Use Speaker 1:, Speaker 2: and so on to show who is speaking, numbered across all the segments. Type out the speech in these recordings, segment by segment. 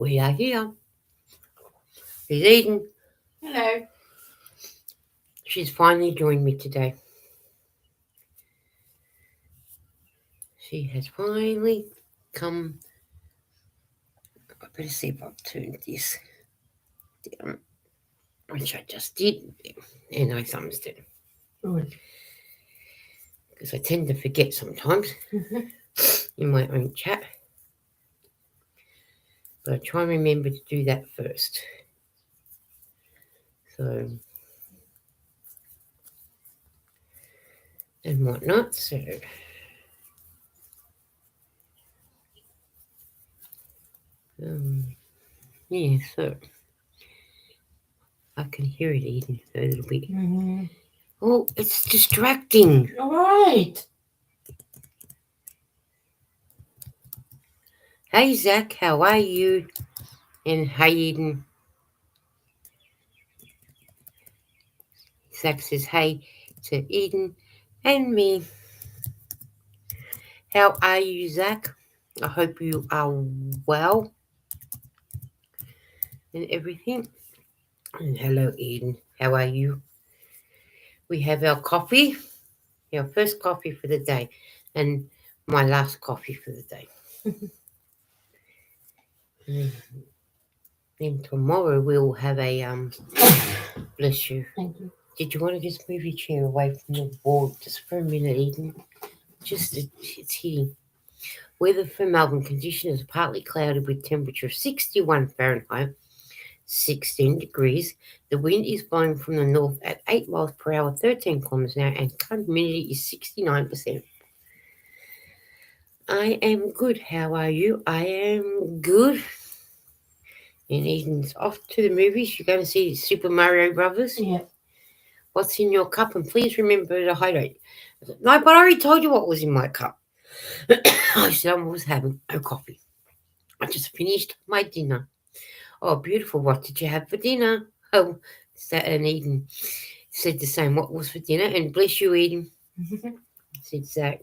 Speaker 1: We are here. She's Eden.
Speaker 2: Hello.
Speaker 1: She's finally joined me today. She has finally come. I better see if I've turned this down, which I just did, and I thumbs it
Speaker 2: Good.
Speaker 1: because I tend to forget sometimes in my own chat. But I try and remember to do that first. So and whatnot. So um, yeah. So I can hear it eating a little bit. Oh, it's distracting.
Speaker 2: All right.
Speaker 1: Hey Zach, how are you? And hey Eden. Zach says hey to Eden and me. How are you, Zach? I hope you are well and everything. And hello, Eden. How are you? We have our coffee, our first coffee for the day, and my last coffee for the day. And then tomorrow we'll have a bless you.
Speaker 2: Thank you.
Speaker 1: Did you want to just move your chair away from the wall just for a minute, Eden? Just it's hitting. Weather for Melbourne conditions partly cloudy with temperature of 61 Fahrenheit, 16 degrees. The wind is blowing from the north at 8 miles per hour, 13 kilometers an hour, and current humidity is 69%. I am good. How are you? I am good. And Eden's off to the movies. You're going to see Super Mario Brothers.
Speaker 2: Yeah.
Speaker 1: What's in your cup? And please remember to hydrate. No, but I already told you what was in my cup. I said I was having a coffee. I just finished my dinner. Oh, beautiful. What did you have for dinner? Oh, and Eden said the same. What was for dinner? And bless you, Eden, said Zach.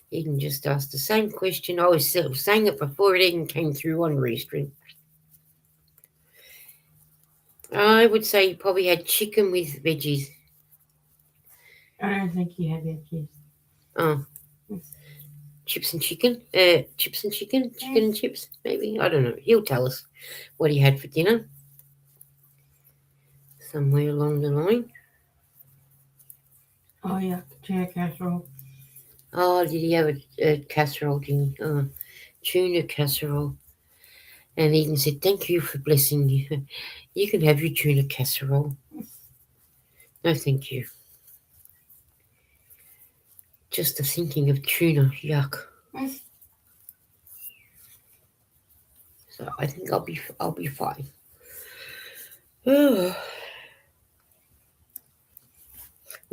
Speaker 1: Eden just asked the same question. I was saying it before it even came through on Restream. I would say you probably had chicken with veggies.
Speaker 2: I don't think you have your cheese.
Speaker 1: Oh, chips and chicken? Chips and chicken? Chicken and chips? Maybe? I don't know. He'll tell us what he had for dinner. Somewhere along the line.
Speaker 2: Oh, yeah. Tuna casserole.
Speaker 1: Oh, did he have a casserole? Tuna casserole. And Eden said, thank you for blessing you. You can have your tuna casserole. No, thank you. Just the thinking of tuna, yuck. So I think I'll be fine. We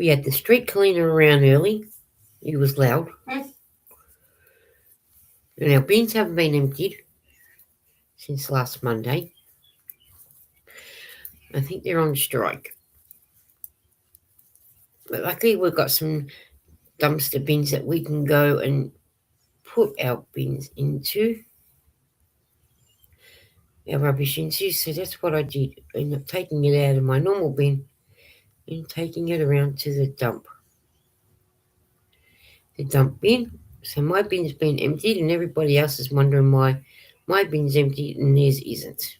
Speaker 1: had the street cleaner around early. He was loud. And our bins haven't been emptied since last Monday. I think they're on strike. But luckily we've got some dumpster bins that we can go and put our bins into. Our rubbish into. So that's what I did. I ended up taking it out of my normal bin and taking it around to the dump. The dump bin. So my bin's been emptied and everybody else is wondering why my bin's empty and theirs isn't.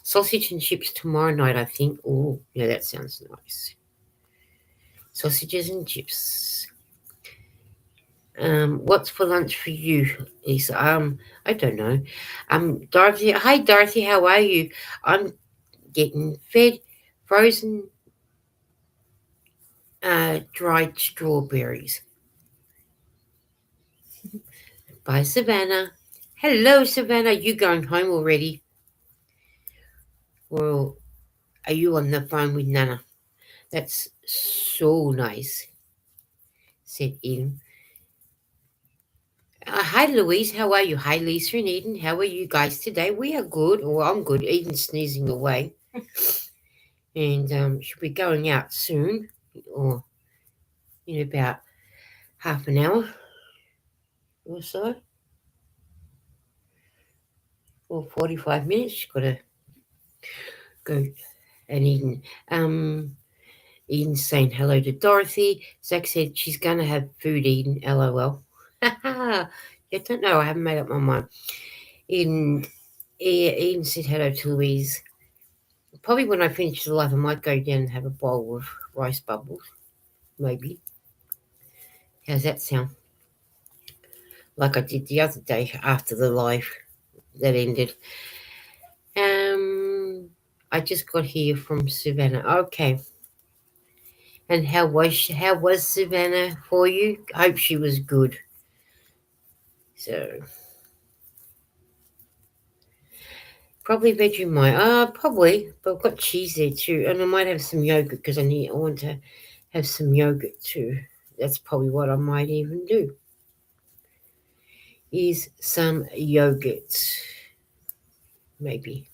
Speaker 1: Sausage and chips tomorrow night, I think. Oh, yeah, that sounds nice. Sausages and chips. What's for lunch for you, Lisa? I don't know. Dorothy. Hi, Dorothy. How are you? I'm getting fed frozen dried strawberries. Bye, Savannah. Hello, Savannah. You going home already? Or are you on the phone with Nana? That's so nice, said Eden. Hi, Louise. How are you? Hi, Lisa and Eden. How are you guys today? We are good. Well, I'm good. Eden's sneezing away. And she'll be going out soon, or in about half an hour or so. for 45 minutes. She's got to go and Eden. Eden's saying hello to Dorothy. Zach said she's going to have food, Eden. LOL. I don't know. I haven't made up my mind. Eden said hello to Louise. Probably when I finish the live, I might go down and have a bowl of rice bubbles. Maybe. How's that sound? Like I did the other day after the live that ended. I just got here from Savannah. Okay. And how was Savannah for you? I hope she was good. So probably Vegemite. Probably, but I've got cheese there too, and I might have some yogurt because I want to have some yogurt too. That's probably what I might even do. Is some yogurt, maybe.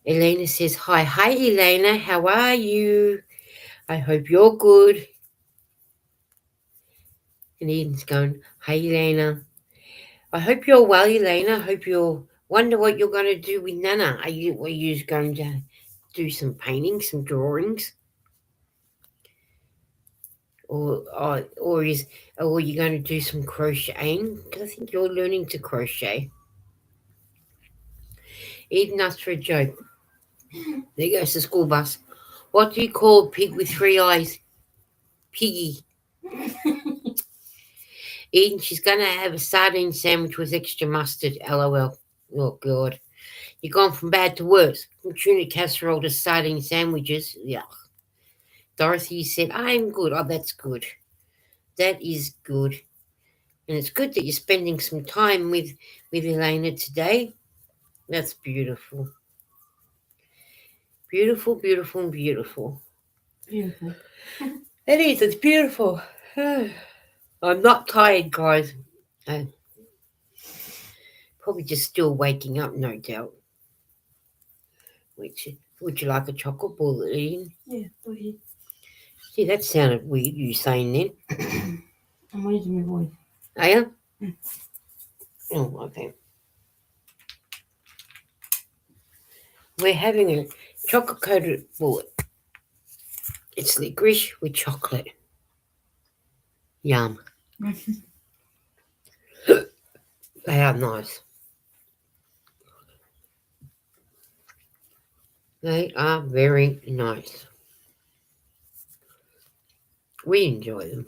Speaker 1: Elena says hi. Hi, Elena. How are you? I hope you're good. And Eden's going, hi, Elena. I hope you're well, Elena. I hope you'll wonder what you're going to do with Nana. Are you going to do some painting, some drawings? Or are you going to do some crocheting? Because I think you're learning to crochet. Eden asked for a joke. There goes the school bus. What do you call a pig with 3 eyes? Piggy. Eden, she's going to have a sardine sandwich with extra mustard. LOL. Oh, God. You've gone from bad to worse. From tuna casserole to sardine sandwiches. Yeah. Dorothy said, I'm good. Oh, that's good. That is good. And it's good that you're spending some time with Elena today. That's beautiful. Beautiful, beautiful, beautiful.
Speaker 2: Beautiful.
Speaker 1: It is. It's beautiful. I'm not tired, guys. I'm probably just still waking up, no doubt. Would you like a chocolate ball, Eden?
Speaker 2: Yeah, go ahead.
Speaker 1: See, that sounded weird, you saying that.
Speaker 2: I'm raising my voice.
Speaker 1: Are you?
Speaker 2: Mm.
Speaker 1: Oh, okay. We're having a chocolate coated bullet. It's licorice with chocolate. Yum. They are nice. They are very nice. We enjoy them.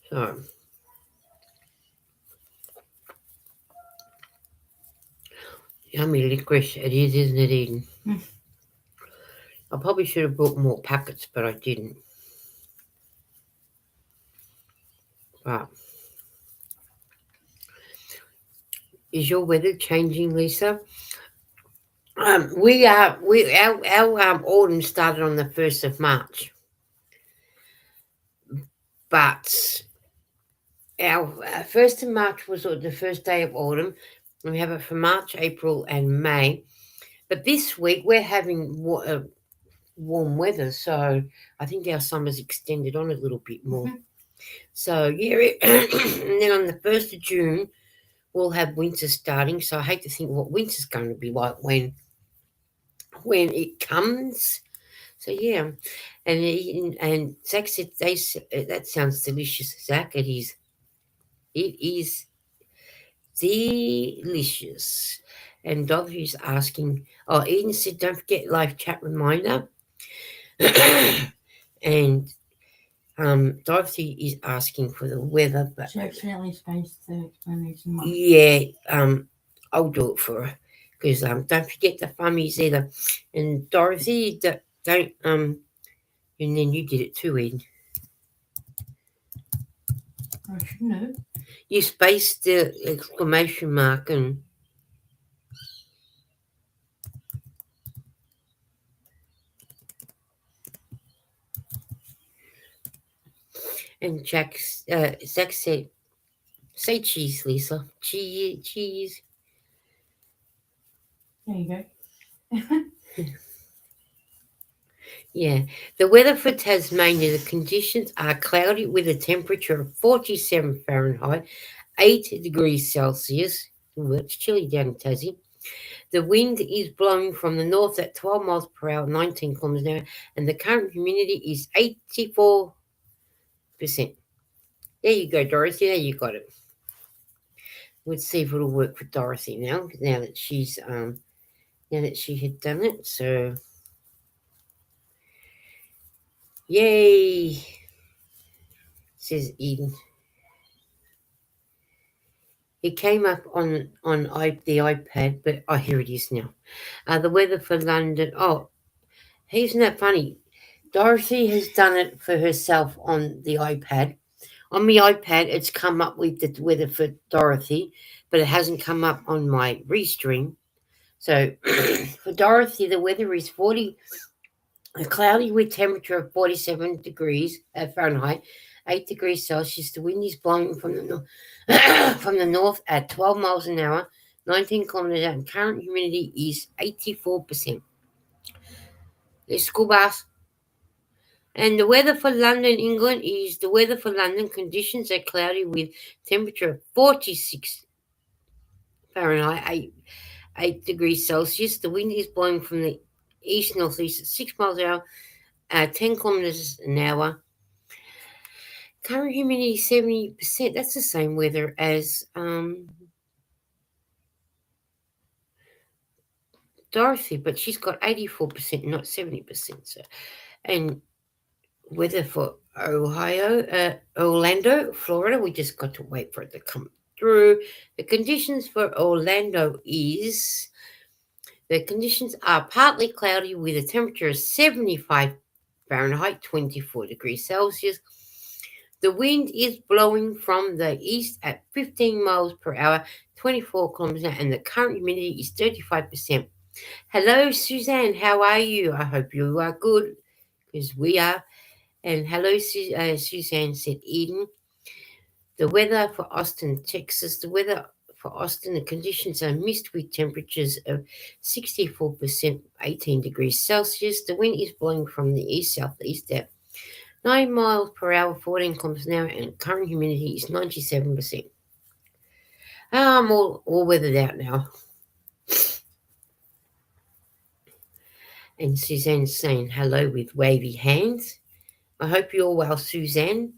Speaker 1: So, yummy licorice it is, isn't it, Eden?
Speaker 2: Mm.
Speaker 1: I probably should have bought more packets, but I didn't. But is your weather changing, Lisa? Our autumn started on the 1st of March, but our 1st of March was the first day of autumn. We have it for March, April, and May. But this week we're having warm weather, so I think our summer's extended on a little bit more.
Speaker 2: Mhm.
Speaker 1: So yeah, and then on the 1st of June we'll have winter starting. So I hate to think what winter's going to be like when it comes. So yeah, and Zach said that sounds delicious. Zach, it is. It is delicious. And Dorothy's asking. Oh, Eden said, don't forget live chat reminder. And Dorothy is asking for the weather, but
Speaker 2: She accidentally spaced the explanation mark.
Speaker 1: yeah, I'll do it for her because don't forget the fummies either. And Dorothy, don't and then you did it too, Eden.
Speaker 2: I shouldn't have.
Speaker 1: You spaced the exclamation mark and Zach said, say cheese, Lisa. Cheese.
Speaker 2: There you go.
Speaker 1: Yeah. The weather for Tasmania, the conditions are cloudy with a temperature of 47 Fahrenheit, 8 degrees Celsius. Ooh, it's chilly down in Tassie. The wind is blowing from the north at 12 miles per hour, 19 kilometers an hour, and the current humidity is 84%. There you go, Dorothy. There you got it. Let's see if it'll work for Dorothy now. Now that she had done it. So, yay! Says Eden. It came up on the iPad, but here it is now. The weather for London. Oh, isn't that funny? Dorothy has done it for herself on the iPad. On my iPad, it's come up with the weather for Dorothy, but it hasn't come up on my restream. So for Dorothy, the weather is cloudy with temperature of 47 degrees Fahrenheit, 8 degrees Celsius. The wind is blowing from the from the north at 12 miles an hour, 19 kilometers an hour, and current humidity is 84%. The school bus. And the weather for London, England is the weather for London. Conditions are cloudy with temperature of 46 Fahrenheit, 8 degrees Celsius. The wind is blowing from the east-northeast at 6 miles an hour, 10 kilometers an hour. Current humidity 70%. That's the same weather as Dorothy, but she's got 84%, not 70%. So, and weather for Orlando, Florida. We just got to wait for it to come through. The conditions for Orlando the conditions are partly cloudy with a temperature of 75 Fahrenheit, 24 degrees Celsius. The wind is blowing from the east at 15 miles per hour, 24 kilometers an hour, and the current humidity is 35%. Hello, Suzanne. How are you? I hope you are good, because we are. And hello, Suzanne, said Eden. The weather for Austin, Texas. The weather for Austin, the conditions are mist with temperatures of 64%, 18 degrees Celsius. The wind is blowing from the east-southeast at 9 miles per hour, 14 kilometers an hour, and current humidity is 97%. I'm all weathered out now. And Suzanne's saying hello with wavy hands. I hope you're well, Suzanne.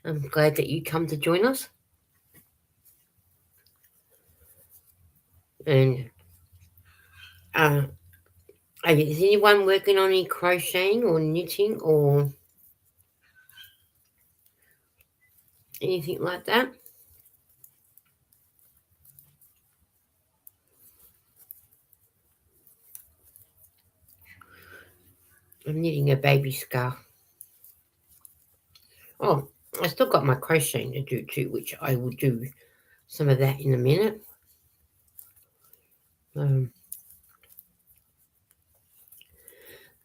Speaker 1: I'm glad that you come to join us. And is anyone working on any crocheting or knitting or anything like that? I'm knitting a baby scarf. Oh, I still got my crocheting to do too, which I will do some of that in a minute.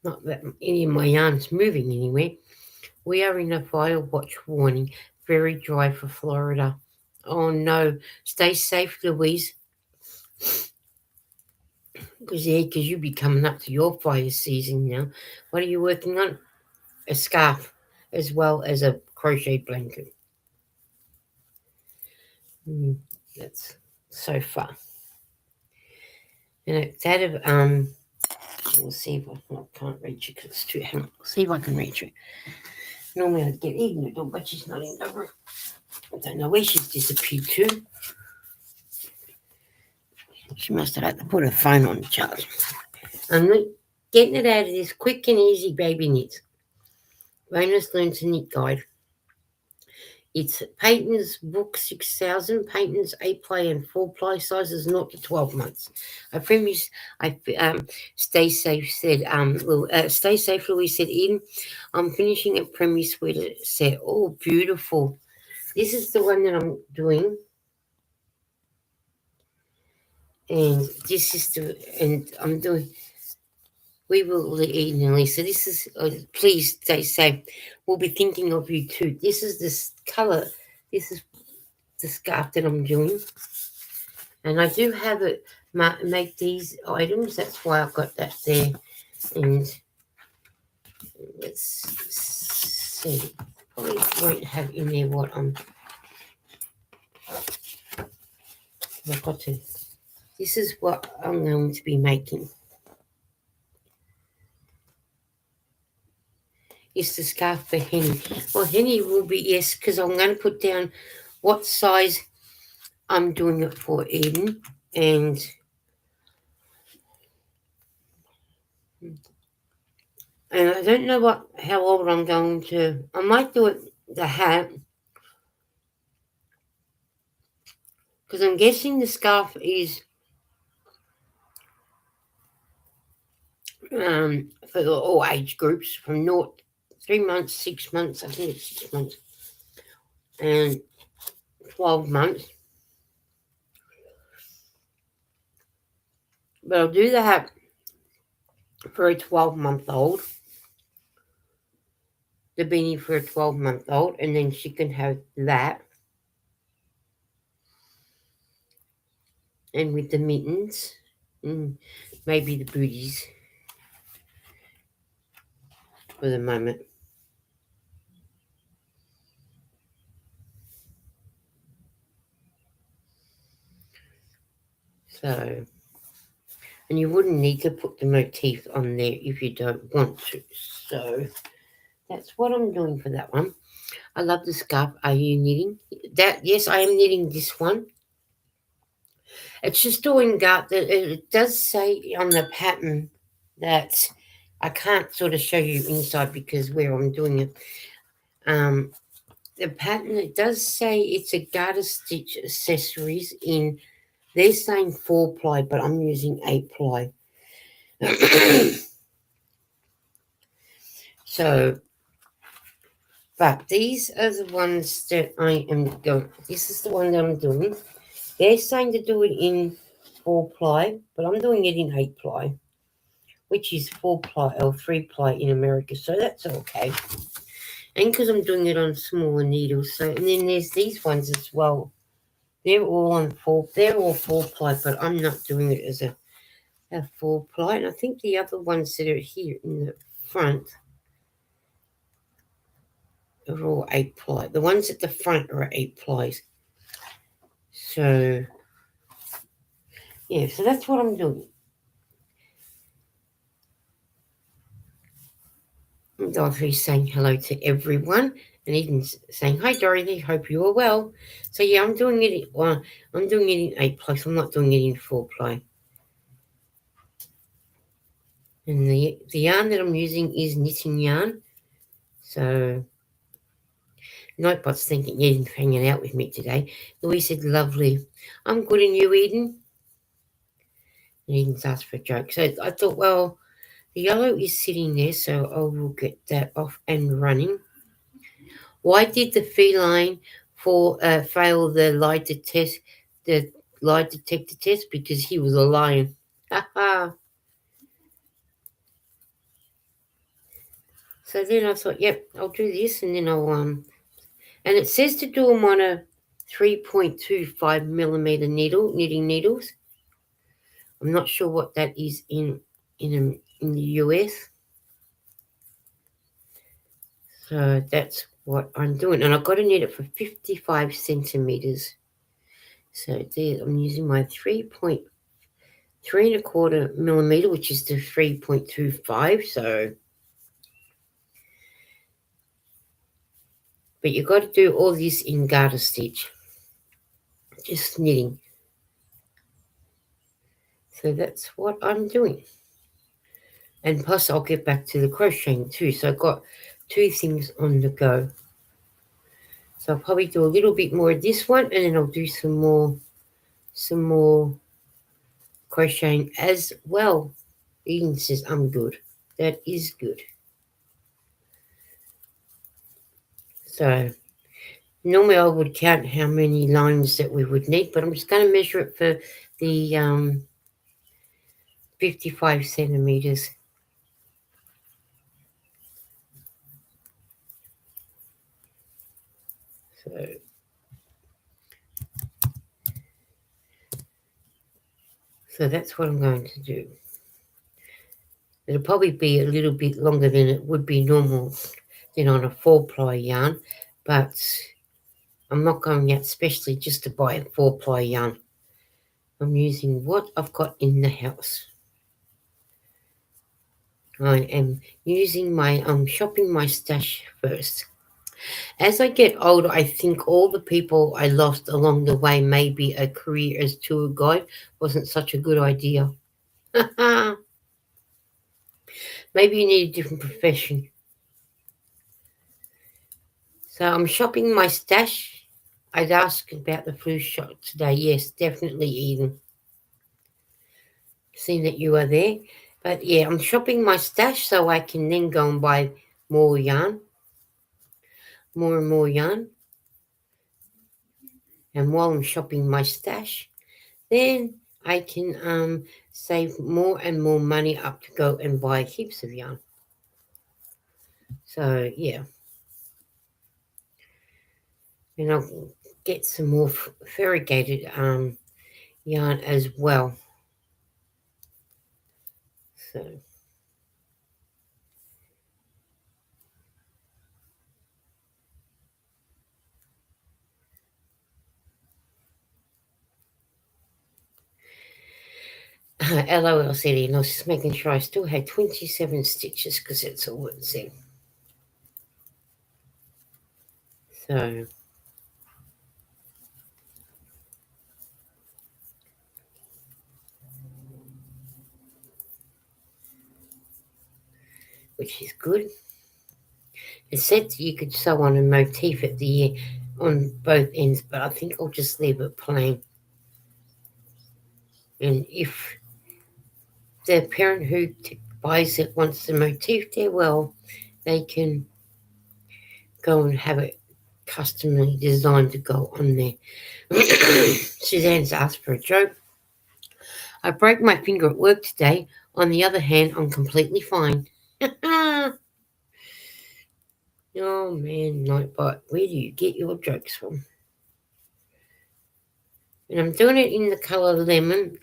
Speaker 1: Not that any of my yarn's moving anywhere. We are in a fire watch warning. Very dry for Florida. Oh no. Stay safe, Louise. Because you'll be coming up to your fire season now. What are you working on? A scarf, as well as a crochet blanket. That's so far. And it's out of we'll see if I can't reach it because it's too heavy. We'll see if I can reach it. Normally I'd get Eden to do, but she's not in the room. I don't know where she's disappeared to. She must have had to put her phone on charge. I'm getting it out of this quick and easy baby knits. Bonus Learn to Knit Guide. It's Peyton's Book 6000, Peyton's 8-ply and 4-ply sizes 0 to 12 months. I promise. Stay safe, said stay safe, Louise, said Eden. I'm finishing a premise sweater set. Oh, beautiful. This is the one that I'm doing. And this is I'm doing. We will, Eden and Lisa. This is, please stay safe. We'll be thinking of you too. This is this color. This is the scarf that I'm doing. And I do have it make these items. That's why I've got that there. And let's see. Probably won't have in there what I'm I've got to. This is what I'm going to be making. It's the scarf for Henny. Well, Henny will be, yes, because I'm going to put down what size I'm doing it for Eden. And I don't know how old I'm going to. I might do it the hat. Because I'm guessing the scarf is for all age groups from 3 months, 6 months, I think it's 6 months, and 12 months. But I'll do the hat for a 12-month-old, the beanie for a 12-month-old, and then she can have that. And with the mittens, maybe the booties for the moment. So, and you wouldn't need to put the motif on there if you don't want to. So, that's what I'm doing for that one. I love the scarf. Are you knitting? That, yes, I am knitting this one. It's just doing gut. It does say on the pattern that I can't sort of show you inside because where I'm doing it. The pattern, it does say it's a garter stitch accessories in, they're saying 4-ply, but I'm using 8-ply. So, but these are the ones that I am going, this is the one that I'm doing. They're saying to do it in 4-ply, but I'm doing it in 8-ply, which is 4-ply or 3-ply in America, so that's okay. And because I'm doing it on smaller needles, so, and then there's these ones as well. They're all 4-ply, but I'm not doing it as a 4-ply. And I think the other ones that are here in the front are all 8-ply. The ones at the front are 8-plies. So, yeah, so that's what I'm doing. And Dorothy's saying hello to everyone. And Eden's saying, hi, Dorothy, hope you are well. So, yeah, I'm doing it in 8-ply, so I'm not doing it in 4-ply. And the yarn that I'm using is knitting yarn. So, Nightbot's thinking Eden's hanging out with me today. Louise said, lovely. I'm good, and you, Eden? And Eden's asked for a joke. So I thought, well, the yellow is sitting there, so I will get that off and running. Why did the feline fail the lie detector test? Because he was a lion. Ha. So then I thought, yep, I'll do this, and then I'll and it says to do them on a 3.25 millimeter needle, knitting needles. I'm not sure what that is in the US. So that's what I'm doing, and I've got to knit it for 55 centimeters. So there, I'm using my 3.3¼ millimeter, which is the 3.25. So, but you've got to do all this in garter stitch, just knitting. So that's what I'm doing. And plus I'll get back to the crocheting too. So I've got 2 things on the go. So I'll probably do a little bit more of this one, and then I'll do some more crocheting as well. Eden says, I'm good. That is good. So normally I would count how many lines that we would need, but I'm just going to measure it for the 55 centimeters. So that's what I'm going to do. It'll probably be a little bit longer than it would be normal than on a 4-ply yarn, but I'm not going out specially just to buy a 4-ply yarn. I'm using what I've got in the house. I am using I'm shopping my stash first. As I get older, I think all the people I lost along the way, maybe a career as tour guide wasn't such a good idea. Maybe you need a different profession. So I'm shopping my stash. I'd ask about the flu shot today. Yes, definitely, Eden. Seeing that you are there. But yeah, I'm shopping my stash so I can then go and buy more yarn. More and more yarn. And while I'm shopping my stash, then I can save more and more money up to go and buy heaps of yarn. So yeah. And I'll get some more variegated yarn as well. So LOL said, and I was just making sure I still had 27 stitches because that's all it said. So which is good. It said you could sew on a motif at the on both ends, but I think I'll just leave it plain. And if the parent who buys it wants the motif there, well, they can go and have it customly designed to go on there. Suzanne's asked for a joke. I broke my finger at work today. On the other hand, I'm completely fine. Oh man, Nightbot, where do you get your jokes from? And I'm doing it in the colour lemon.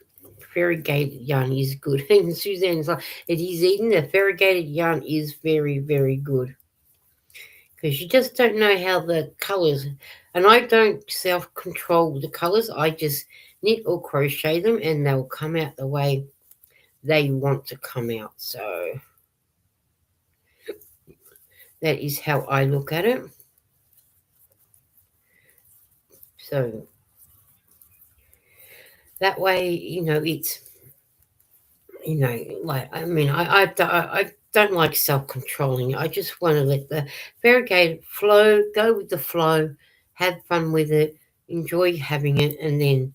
Speaker 1: Variegated yarn is good. And Suzanne's like, it is eating. The variegated yarn is very, very good. Because you just don't know how the colours, and I don't self-control the colours. I just knit or crochet them and they'll come out the way they want to come out. So that is how I look at it. So that way, it's, like, I mean, I don't like self-controlling. I just want to let the variegated flow, go with the flow, have fun with it, enjoy having it, and then,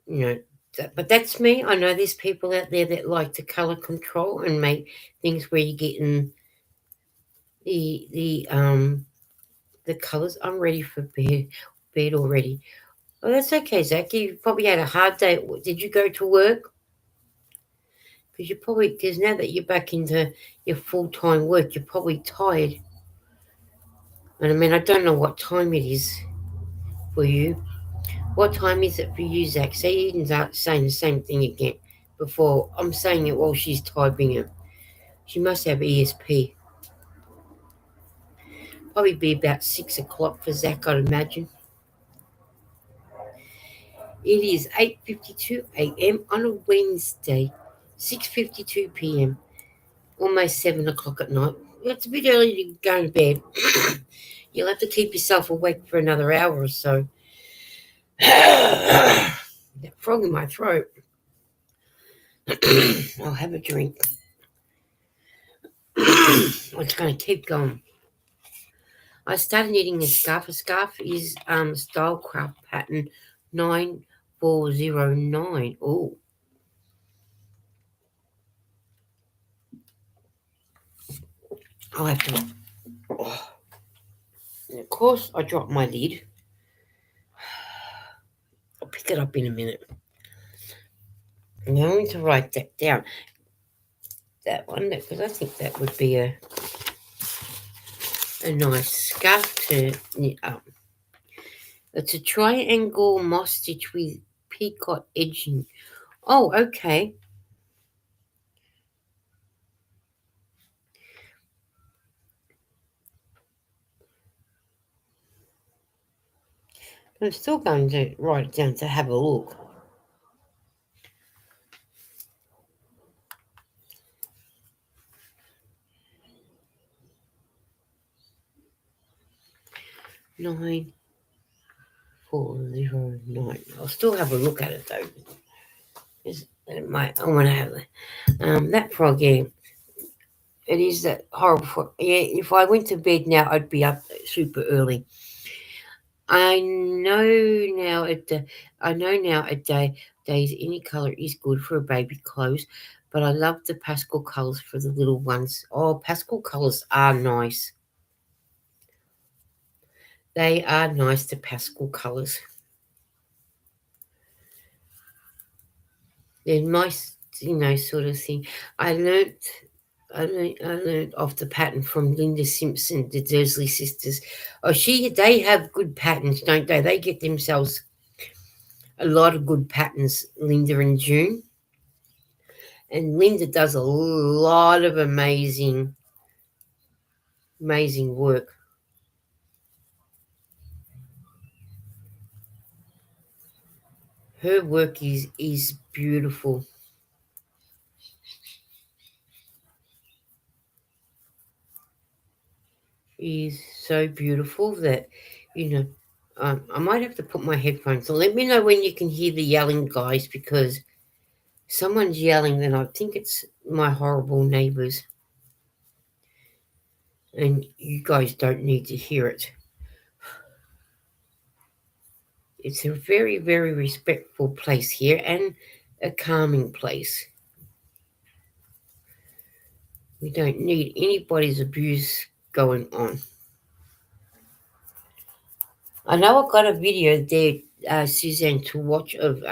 Speaker 1: you know, but that's me. I know there's people out there that like to color control and make things where you're getting the colors. I'm ready for bed already. Oh, that's okay, Zach. You probably had a hard day. Did you go to work? Because now that you're back into your full-time work, you're probably tired. And I mean, I don't know what time it is for you. What time is it for you, Zach? So you can start saying the same thing again before I'm saying it while she's typing it. She must have ESP. Probably be about 6 o'clock for Zach, I'd imagine. It is 8:52 a.m. on a Wednesday, 6:52 p.m. Almost 7 o'clock at night. It's a bit early to go to bed. You'll have to keep yourself awake for another hour or so. That frog in my throat. I'll have a drink. I'm just going to keep going. I started knitting a scarf. A scarf is style craft pattern 9409. Oh, I'll have to. Oh. And of course, I dropped my lid. I'll pick it up in a minute. I'm going to write that down. That one, because I think that would be a nice scarf to knit up. It's a triangle moss stitch with peacock edging. Oh, okay. I'm still going to write it down to have a look. Nine 409. I'll still have a look at it though. I want to have that frog. Yeah, it is that horrible frog. Yeah, if I went to bed now, I'd be up super early. I know now a days any color is good for a baby clothes, but I love the pastel colors for the little ones. Oh, pastel colors are nice. They are nice, the pastel colors. They're nice, sort of thing. I learned off the pattern from Linda Simpson, the Dursley sisters. Oh, they have good patterns, don't they? They get themselves a lot of good patterns, Linda and June. And Linda does a lot of amazing work. Her work is beautiful. Is so beautiful that, I might have to put my headphones on. Let me know when you can hear the yelling, guys, because someone's yelling, and I think it's my horrible neighbours. And you guys don't need to hear it. It's a very, very respectful place here and a calming place. We don't need anybody's abuse going on. I know I got a video there, Suzanne, to watch of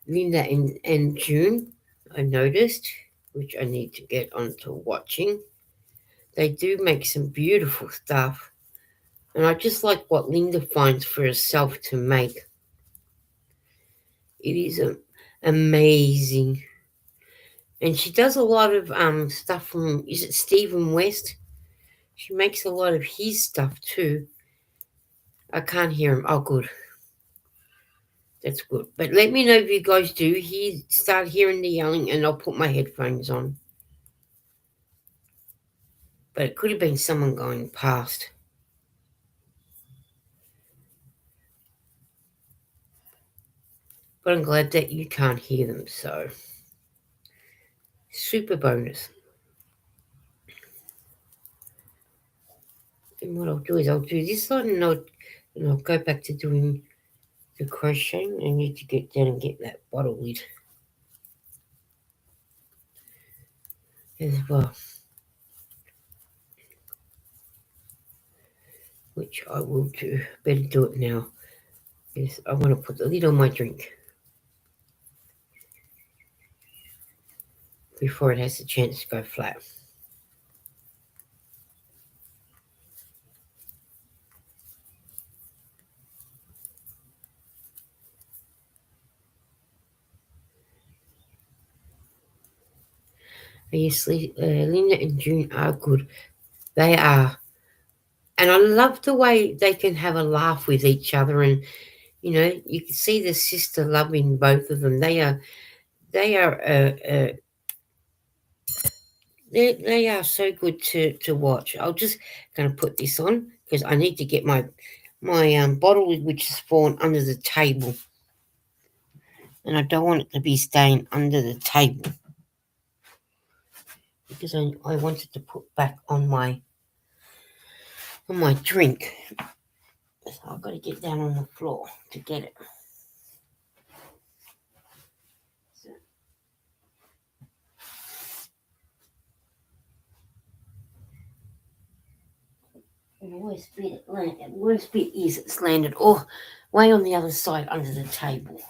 Speaker 1: Linda and June, I noticed, which I need to get onto watching. They do make some beautiful stuff. And I just like what Linda finds for herself to make. It is amazing. And she does a lot of stuff from, is it Stephen West? She makes a lot of his stuff too. I can't hear him. Oh, good. That's good. But let me know if you guys do start hearing the yelling, and I'll put my headphones on. But it could have been someone going past. But I'm glad that you can't hear them, so super bonus. And what I'll do is I'll do this side, and I'll go back to doing the crocheting. I need to get down and get that bottle lid as well, which I will do. Better do it now. Yes, I want to put the lid on my drink before it has a chance to go flat. Yes, Linda and June are good. They are. And I love the way they can have a laugh with each other, and you can see the sister love in both of them. They are so good to watch. I'll just going to put this on because I need to get my bottle which has fallen under the table, and I don't want it to be staying under the table because I wanted to put back on my drink. So I've got to get down on the floor to get it. The worst bit is it's landed way on the other side under the table.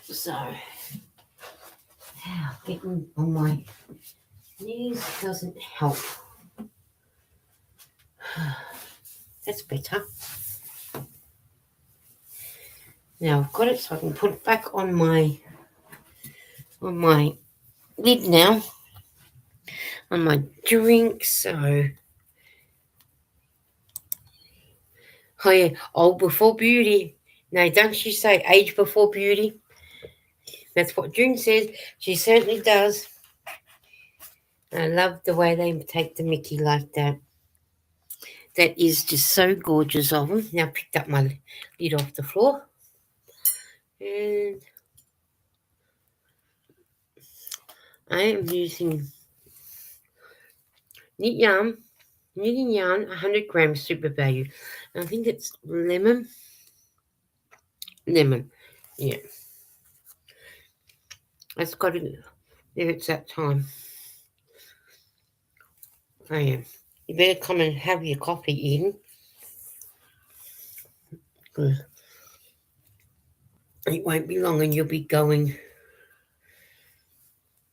Speaker 1: So, getting on my knees doesn't help. That's better. Now I've got it, so I can put it back on my lid now, on my drink. So Oh yeah, old before beauty. No, don't you say age before beauty? That's what June says. She certainly does. I love the way they take the Mickey like that. That is just so gorgeous of them. Now I picked up my lid off the floor. And I am using knit yarn, knitting yarn, 100 grams super value. I think it's lemon. Lemon. Yeah. That's got it. There it's that time. I am. You better come and have your coffee, Eden. Good. It won't be long and you'll be going.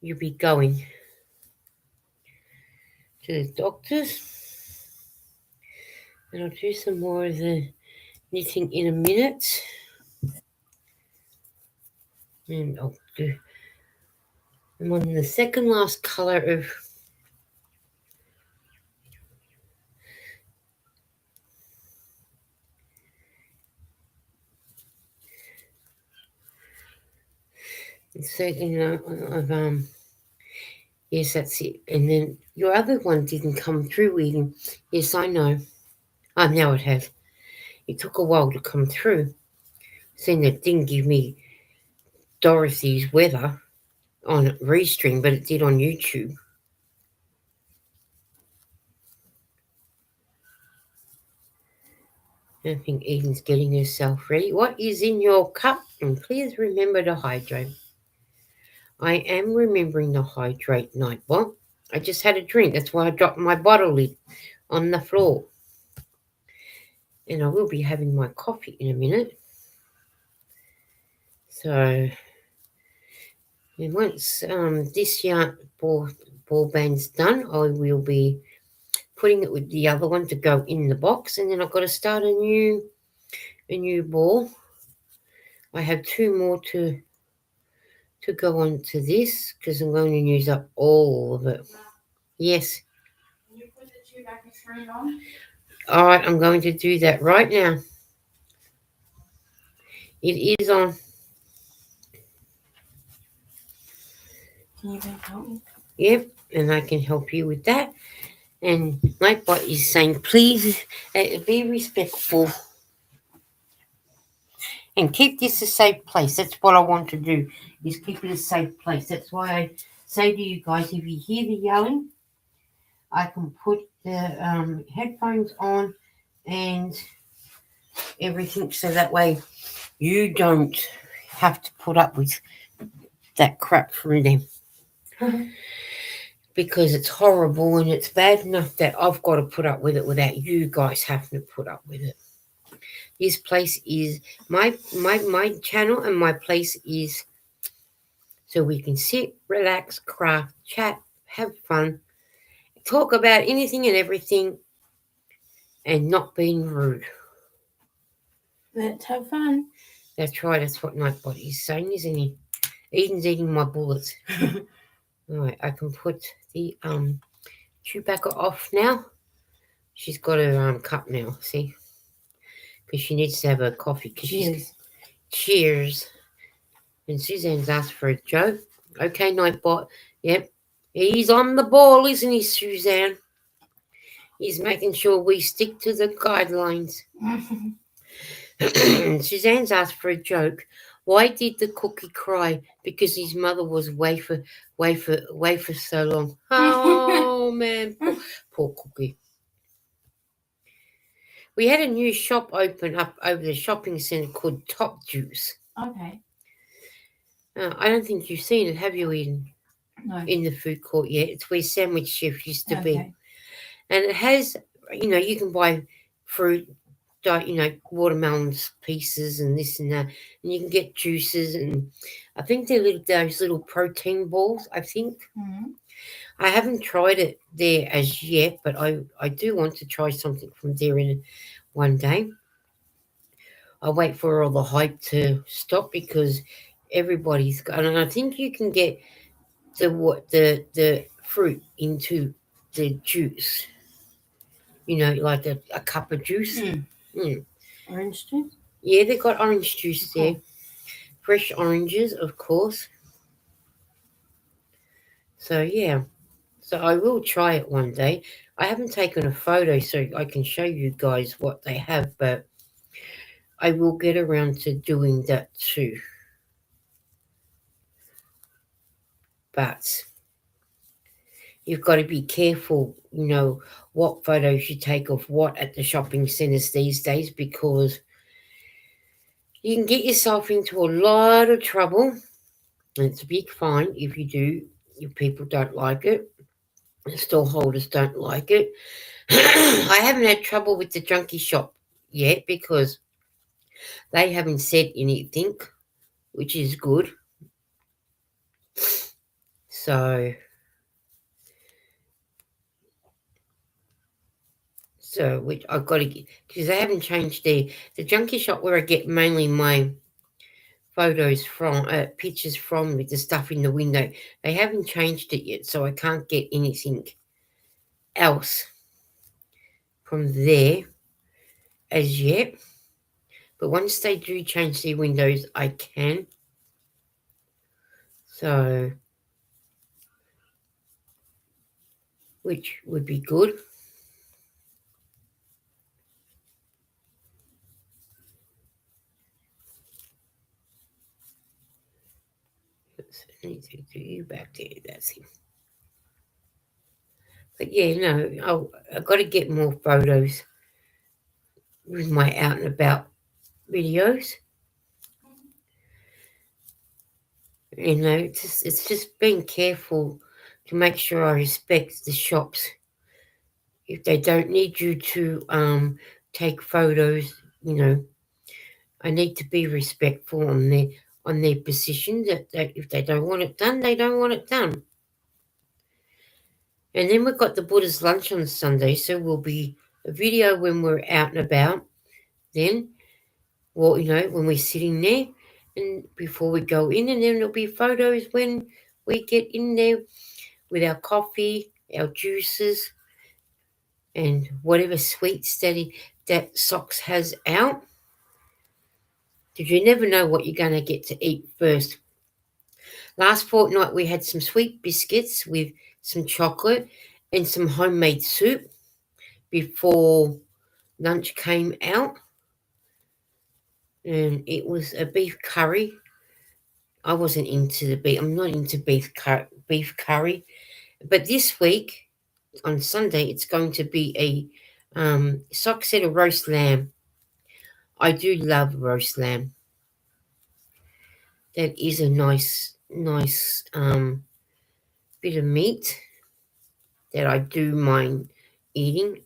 Speaker 1: You'll be going to the doctor's. And I'll do some more of the knitting in a minute. And I'll do. I'm on the second last colour of of yes, that's it. And then your other one didn't come through, Eden. Yes, I know. Oh, now it has. It took a while to come through. Saying it didn't give me Dorothy's weather on Restream, but it did on YouTube. I think Eden's getting herself ready. What is in your cup? And please remember to hydrate. I am remembering to hydrate, Nightbot. I just had a drink. That's why I dropped my bottle lid on the floor. And I will be having my coffee in a minute. So, and once this yarn ball band's done, I will be putting it with the other one to go in the box, and then I've got to start a new ball. I have 2 more to go on to this because I'm going to use up all of it. Yes.
Speaker 2: Can you put the chewbucca screen on?
Speaker 1: All right, I'm going to do that right now. It is on.
Speaker 2: Can you help me?
Speaker 1: Yep, and I can help you with that. And Nightbot is saying, please be respectful and keep this a safe place. That's what I want to do, is keep it a safe place. That's why I say to you guys, if you hear the yelling, I can put the headphones on and everything so that way you don't have to put up with that crap from them. Because it's horrible and it's bad enough that I've got to put up with it without you guys having to put up with it. This place is my channel, and my place is so we can sit, relax, craft, chat, have fun, talk about anything and everything, and not being rude.
Speaker 2: Let's have fun.
Speaker 1: That's right. That's what Nightbot is saying, isn't he? Eden's eating my bullets. All right, I can put the chewbucca off now. She's got her cup now. See, because she needs to have her coffee. Cheers. And Suzanne's asked for a joke. Okay, Nightbot. Yep. He's on the ball, isn't he, Suzanne? He's making sure we stick to the guidelines. Suzanne's asked for a joke. Why did the cookie cry? Because his mother was away for so long. Oh man, poor cookie. We had a new shop open up over the shopping centre called Top Juice.
Speaker 2: Okay.
Speaker 1: I don't think you've seen it, have you, Eden?
Speaker 2: No.
Speaker 1: In the food court yet. It's where Sandwich Chef used to be. And it has, you can buy fruit, watermelons pieces and this and that. And you can get juices, and I think they're those little protein balls, I think.
Speaker 2: Mm-hmm.
Speaker 1: I haven't tried it there as yet, but I do want to try something from there in one day. I wait for all the hype to stop because everybody's got, and I think you can get the fruit into the juice. Like a cup of juice.
Speaker 2: Mm. Orange juice?
Speaker 1: Yeah, they got orange juice there.
Speaker 2: Okay.
Speaker 1: Fresh oranges, of course. So, yeah. So I will try it one day. I haven't taken a photo so I can show you guys what they have, but I will get around to doing that too. But you've got to be careful, what photos you take of what at the shopping centres these days, because you can get yourself into a lot of trouble. And it's a big fine if you do. If people don't like it, the store holders don't like it. I haven't had trouble with the junkie shop yet because they haven't said anything, which is good. So which I've got to get, because they haven't changed the junkie shop where I get mainly my photos from, pictures from with the stuff in the window. They haven't changed it yet, so I can't get anything else from there as yet. But once they do change their windows, I can. So, which would be good. I need to do you back there. That's him. But yeah, no, I've got to get more photos with my out and about videos. It's just being careful to make sure I respect the shops. If they don't need you to take photos, you know, I need to be respectful on their position that if they don't want it done, they don't want it done. And then we've got the Buddha's lunch on Sunday, so we'll be a video when we're out and about. Then, well, when we're sitting there, and before we go in, and then there'll be photos when we get in there with our coffee, our juices, and whatever sweets that Socks has out. Because you never know what you're going to get to eat first. Last fortnight we had some sweet biscuits with some chocolate and some homemade soup before lunch came out. And it was a beef curry. I wasn't into the beef. I'm not into beef curry. But this week, on Sunday, it's going to be a Sock said a roast lamb. I do love roast lamb. That is a nice bit of meat that I do mind eating.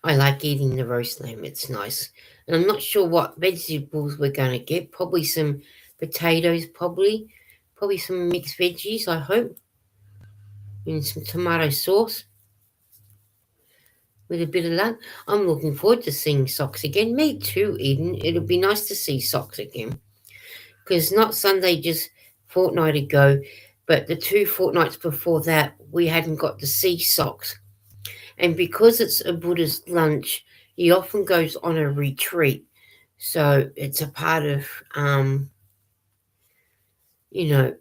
Speaker 1: I like eating the roast lamb. It's nice. And I'm not sure what vegetables we're going to get. Probably some potatoes, probably some mixed veggies, I hope. And some tomato sauce with a bit of luck. I'm looking forward to seeing Socks again. Me too, Eden. It'll be nice to see Socks again. Because not Sunday, just fortnight ago, but the 2 fortnights before that, we hadn't got to see Socks. And because it's a Buddhist lunch, he often goes on a retreat. So it's a part of, you know,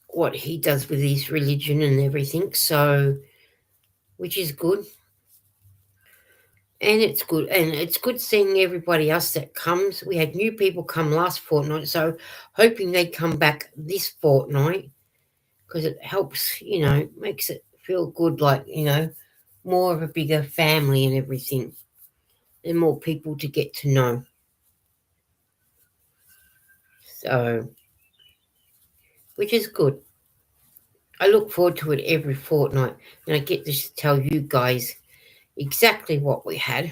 Speaker 1: what he does with his religion and everything. So, which is good. And it's good. And it's good seeing everybody else that comes. We had new people come last fortnight. So hoping they come back this fortnight because it helps, makes it feel good, like, more of a bigger family and everything. And more people to get to know. So, which is good. I look forward to it every fortnight, and I get to tell you guys exactly what we had.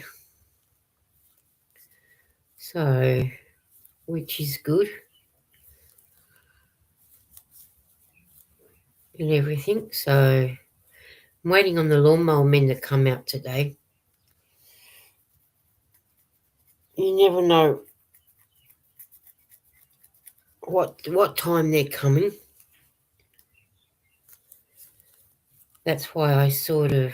Speaker 1: So, which is good. And everything. So, I'm waiting on the lawnmower men to come out today. You never know what time they're coming. That's why I sort of,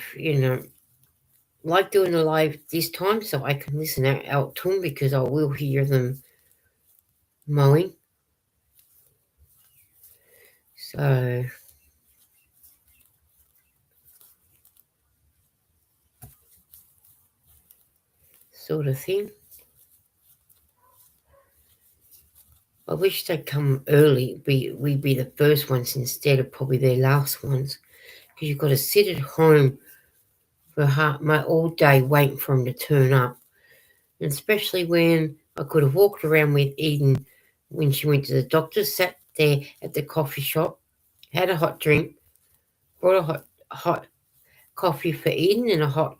Speaker 1: like doing the live this time so I can listen out to them because I will hear them mowing. So sort of thing. I wish they'd come early. We'd be the first ones instead of probably their last ones. Because you've got to sit at home for my all day waiting for them to turn up. And especially when I could have walked around with Eden when she went to the doctor, sat there at the coffee shop, had a hot drink, brought a hot coffee for Eden and a hot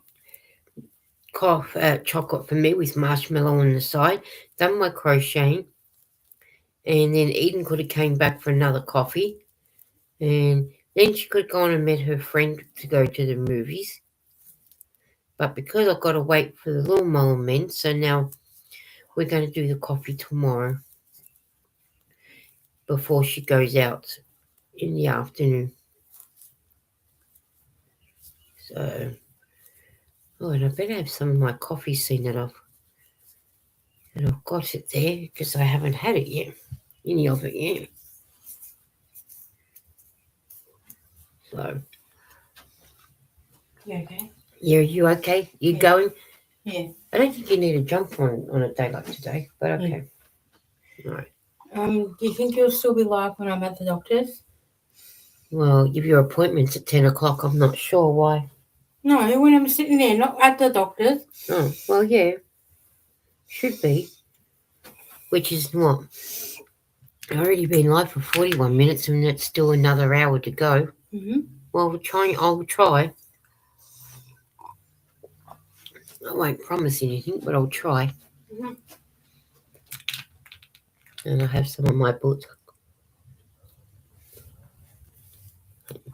Speaker 1: chocolate for me with marshmallow on the side, done my crocheting, and then Eden could have came back for another coffee, and then she could have gone and met her friend to go to the movies. But because I've got to wait for the lawnmower men, so now we're going to do the coffee tomorrow before she goes out in the afternoon. So, oh, and I better have some of my coffee seen that I've got it there because I haven't had it yet, any of it yet. So,
Speaker 2: You okay?
Speaker 1: you okay? You
Speaker 2: Yeah.
Speaker 1: going?
Speaker 2: Yeah.
Speaker 1: I don't think you need a jump on a day like today, but okay. Yeah. All right.
Speaker 2: Do you think you'll still be live when I'm at the doctor's?
Speaker 1: Well, if your appointment's at 10 o'clock, I'm not sure why.
Speaker 2: No, when I'm sitting there, not at the doctor's.
Speaker 1: Oh, well, yeah. Should be. Which is what? I've already been live for 41 minutes and that's still another hour to go.
Speaker 2: Mm-hmm.
Speaker 1: Well, I'll try. I won't promise anything, but I'll try.
Speaker 2: Mm-hmm.
Speaker 1: And I have some of my books.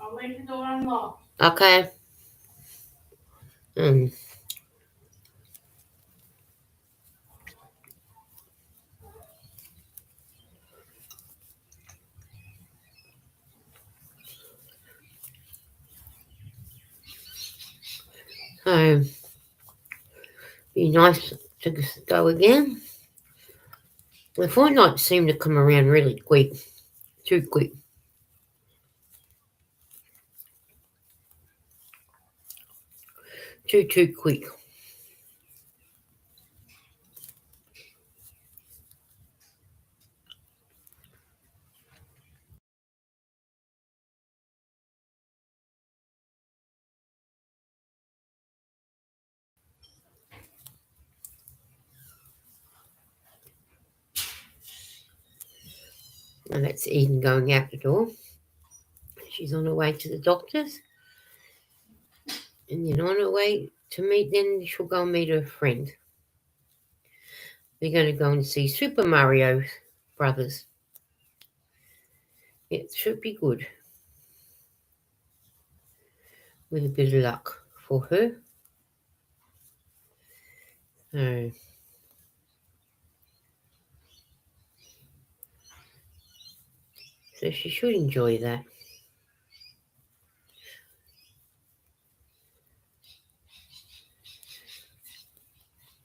Speaker 2: I'll leave the door unlocked.
Speaker 1: Okay. Um, so, be nice to go again. The fortnight seemed to come around really quick. Too quick. Too quick. And that's Eden going out the door. She's on her way to the doctor's. And then on her way to meet, then she'll go and meet her friend. We're going to go and see Super Mario Brothers. It should be good. With a bit of luck for her. So she should enjoy that.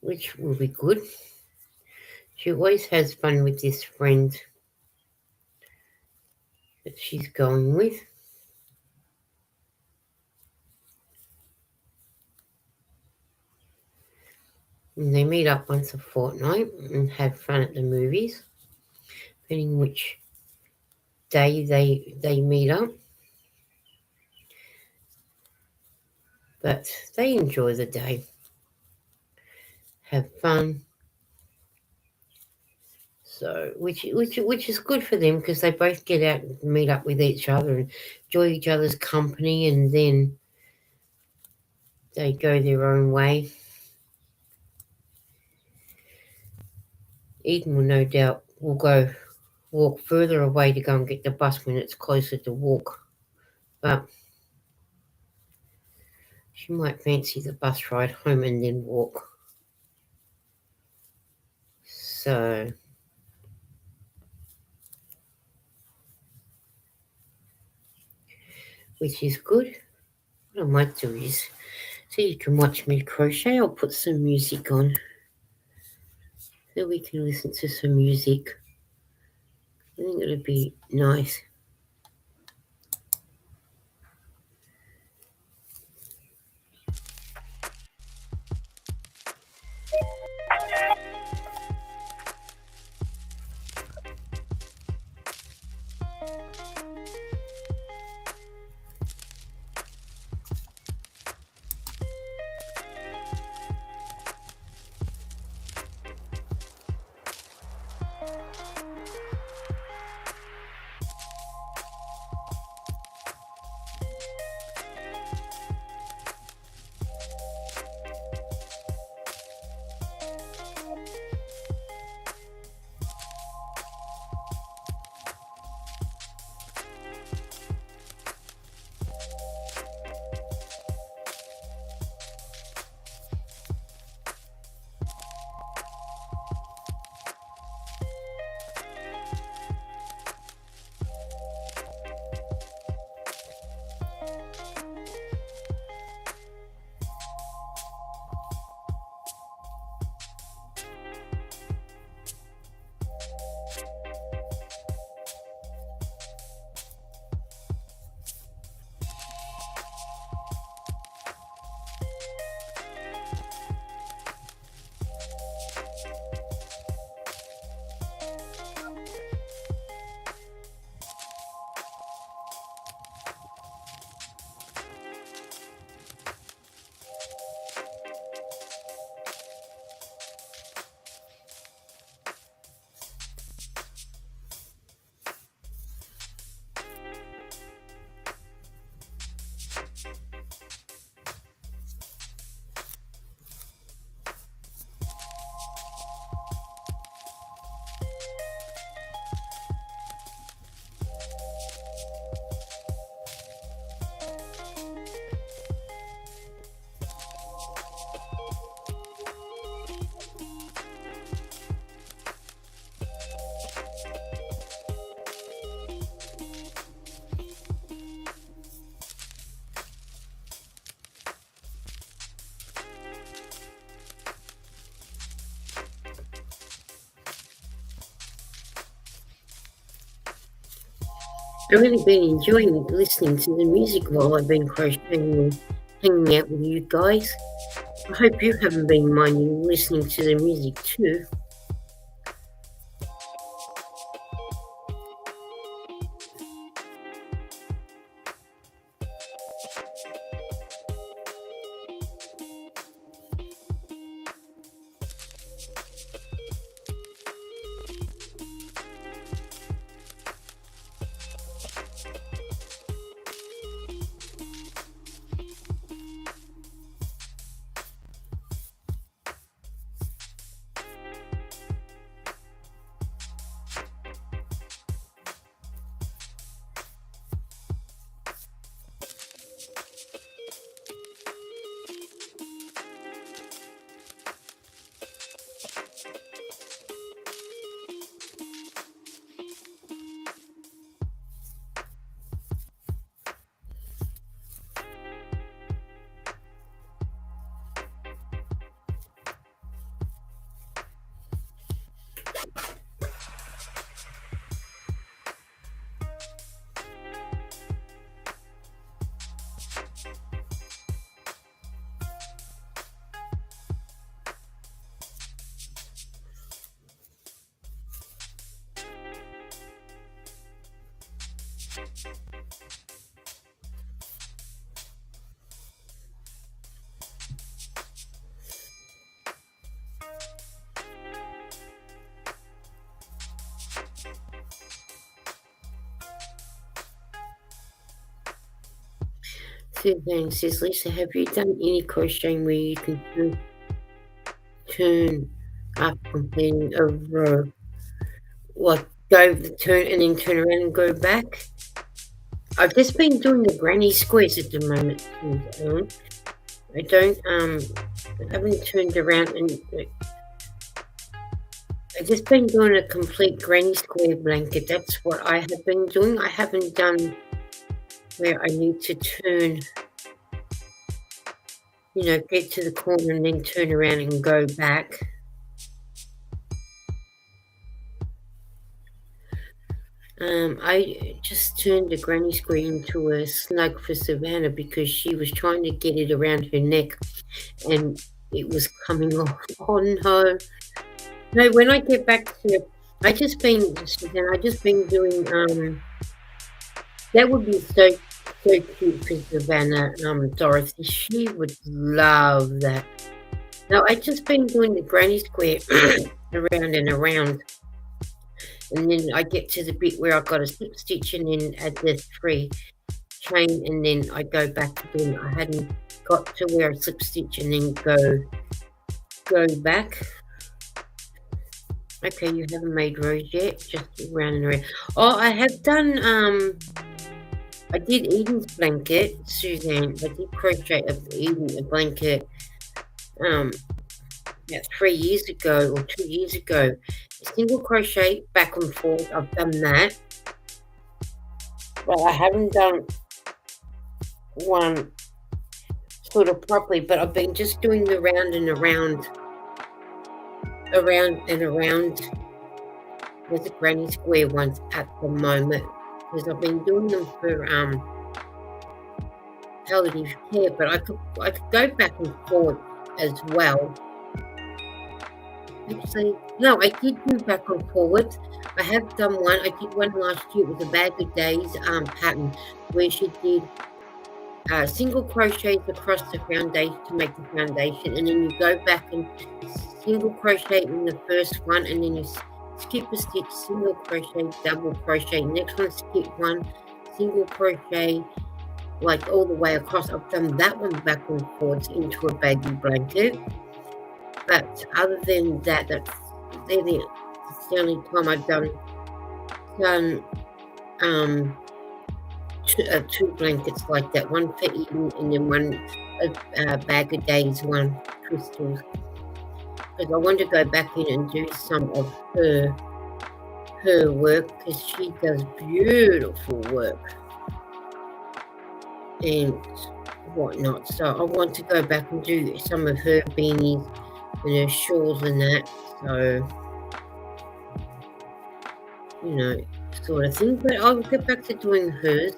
Speaker 1: Which will be good. She always has fun with this friend that she's going with. And they meet up once a fortnight and have fun at the movies, depending which day they meet up. But they enjoy the day, have fun. So, which is good for them because they both get out and meet up with each other and enjoy each other's company, and then they go their own way. Eden will no doubt walk further away to go and get the bus when it's closer to walk, but she might fancy the bus ride home and then walk. So, which is good. What I might do is So you can watch me crochet. I'll put some music on so we can listen to some music. I think it'll be nice. I've really been enjoying listening to the music while I've been crocheting and hanging out with you guys. I hope you haven't been minding listening to the music too. Suzanne says, Lisa, have you done any crocheting where you can turn after completing a row? Like go the turn and then turn around and go back? I've just been doing the granny squares at the moment, Suzanne. I don't I haven't turned around and I've just been doing a complete granny square blanket. That's what I have been doing. I haven't done where I need to turn get to the corner and then turn around and go back. I just turned the granny square into a snug for Savannah because she was trying to get it around her neck and it was coming off on her. No, when I get back to I just been doing that would be so cute for Savannah, Dorothy. She would love that. Now I just been doing the granny square around and around. And then I get to the bit where I've got a slip stitch and then add the 3 chain and then I go back again. I hadn't got to where I slip stitch and then go back. Okay, you haven't made rows yet, just round and around. Oh, I have done I did Eden's blanket, Suzanne. I did crochet a blanket about 3 years ago or 2 years ago. Single crochet back and forth. I've done that, but I haven't done one sort of properly. But I've been just doing the round and around with the granny square ones at the moment because I've been doing them for palliative care. But I could go back and forth as well. Actually, no, I did do back and forwards. I have done one. I did one last year with a Bag of Days pattern where she did single crochets across the foundation to make the foundation, and then you go back and single crochet in the first one, and then you skip a stitch, single crochet, double crochet. Next one, skip one, single crochet, like all the way across. I've done that one back and forwards into a baggy blanket. But other than that, that's the only time I've done 2 blankets like that. One for Eden and then one Bag of Days, one crystals. Because I want to go back in and do some of her work because she does beautiful work and whatnot. So I want to go back and do some of her beanies and her shawls and that, so sort of thing. But I'll get back to doing hers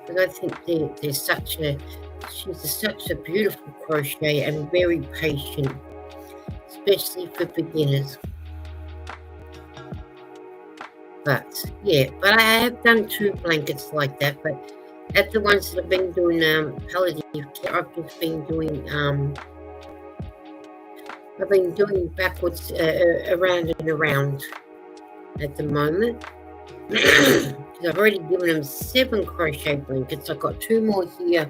Speaker 1: because I think there's she's such a beautiful crochet and very patient, especially for beginners. But I have done 2 blankets like that. But at the ones that I've been doing palliative care, I've just been doing backwards, around and around at the moment. I've already given them 7 crochet blankets. I've got 2 more here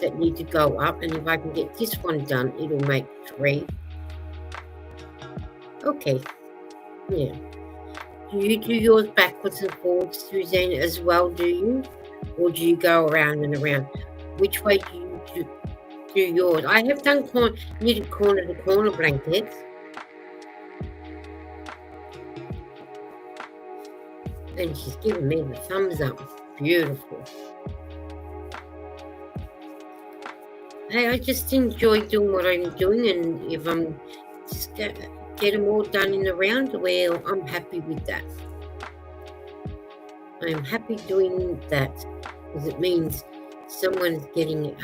Speaker 1: that need to go up, and if I can get this one done, it'll make 3. Okay, yeah. Do you do yours backwards and forwards, Suzanne, as well, do you? Or do you go around and around? Which way do you do yours? I have done knitted corner to corner blankets. And she's giving me the thumbs up. Beautiful. Hey, I just enjoy doing what I'm doing, and if I'm just get them all done in the round, well, I'm happy with that. I'm happy doing that because it means someone's getting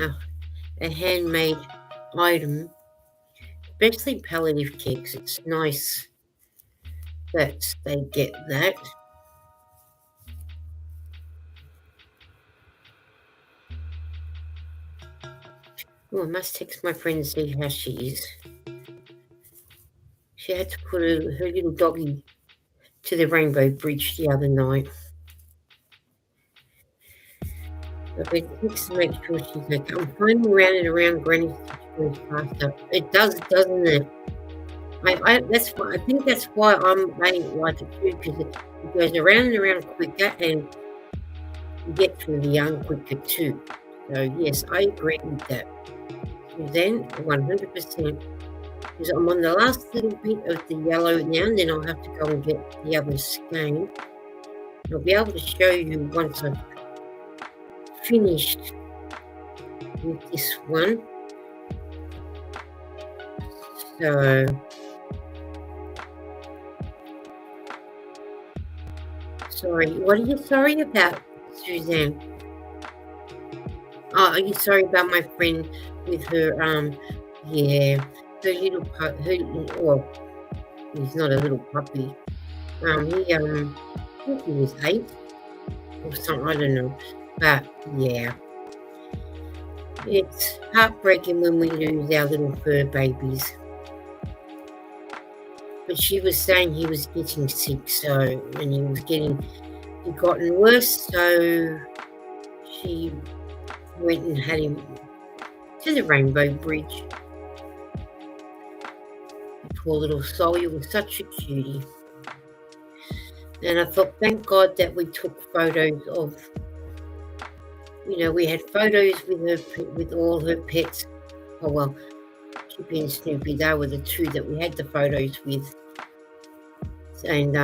Speaker 1: a handmade item, especially palliative cakes. It's nice that they get that. Oh, I must text my friend and see how she is. She had to put her little doggy to the Rainbow Bridge the other night. I've been text to make sure she's okay. I'm finding around and around Granny's goes faster. It does, doesn't it? I think that's why I like it too, because it goes around and around quicker, and you get through the yarn quicker too. So yes, I agree with that. Then 100%. Because I'm on the last little bit of the yellow now, and then I'll have to go and get the other skein. I'll be able to show you once I've finished with this one. So sorry, what are you sorry about, Suzanne? Oh, are you sorry about my friend with her yeah, her little well, he's not a little puppy. He I think he was 8 or something, I don't know. But yeah. It's heartbreaking when we lose our little fur babies. But she was saying he was getting sick, and he'd gotten worse, so she went and had him to the Rainbow Bridge. Poor little soul, he was such a cutie. And I thought, thank God that we took photos of, we had photos with all her pets. Oh well, Chippy and Snoopy, they were the two that we had the photos with. And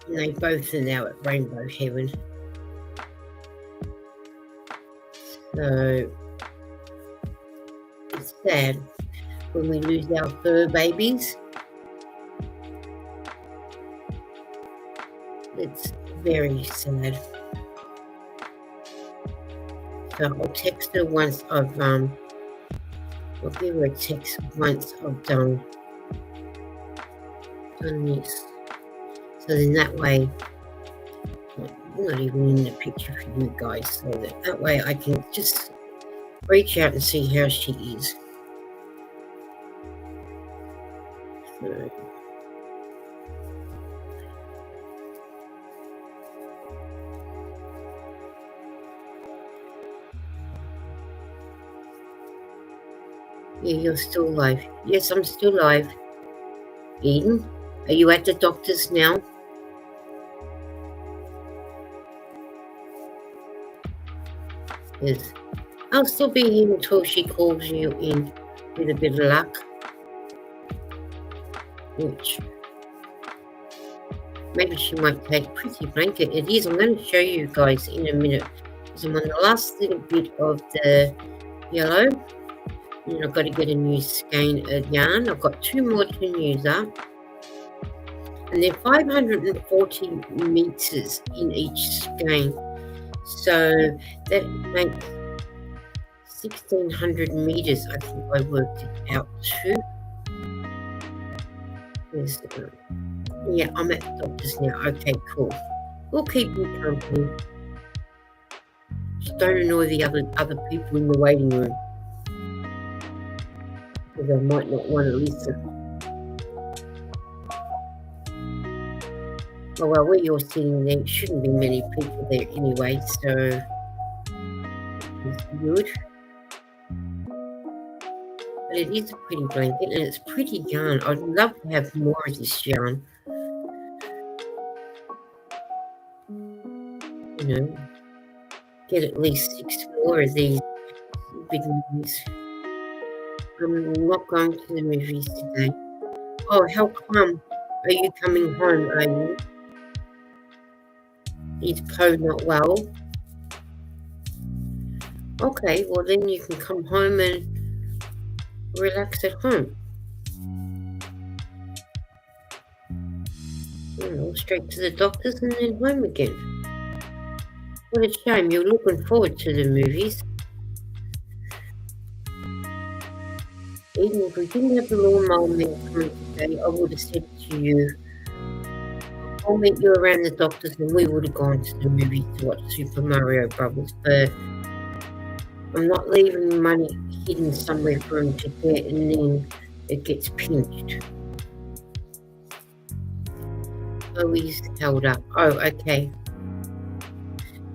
Speaker 1: they both are now at Rainbow Heaven. So it's sad when we lose our fur babies. It's very sad. So I'll text her once I'll give her a text once I've done this. So then that way, I'm not even in the picture for you guys, so that way I can just reach out and see how she is. So, yeah, you're still alive. Yes, I'm still alive. Eden, are you at the doctor's now? Yes. I'll still be here until she calls you in with a bit of luck. Which maybe she might take Pretty Blanket. It is. I'm going to show you guys in a minute. Because I'm on the last little bit of the yellow. And I've got to get a new skein of yarn. I've got 2 more to use up. And they're 540 meters in each skein. So that makes 1,600 meters, I think I worked it out to. Yeah, I'm at the doctor's now. Okay, cool. We'll keep you company. Just don't annoy the other people in the waiting room, because they might not want to listen. Oh well, where you're sitting there, shouldn't be many people there anyway, so it's good. But it is a pretty blanket and it's pretty yarn. I'd love to have more of this yarn. Get at least 6 more of these big movies. I'm not going to the movies today. Oh, how come? Are you coming home, are you? Is Poe not well? Okay, well then you can come home and relax at home. Straight to the doctor's and then home again. What a shame, you're looking forward to the movies. Even if we didn't have the lawnmower man coming today, I would have said to you, I'll meet you around the doctor's and we would have gone to the movies to watch Super Mario Brothers, but I'm not leaving money hidden somewhere for him to get and then it gets pinched. Oh, he's held up. Oh, okay.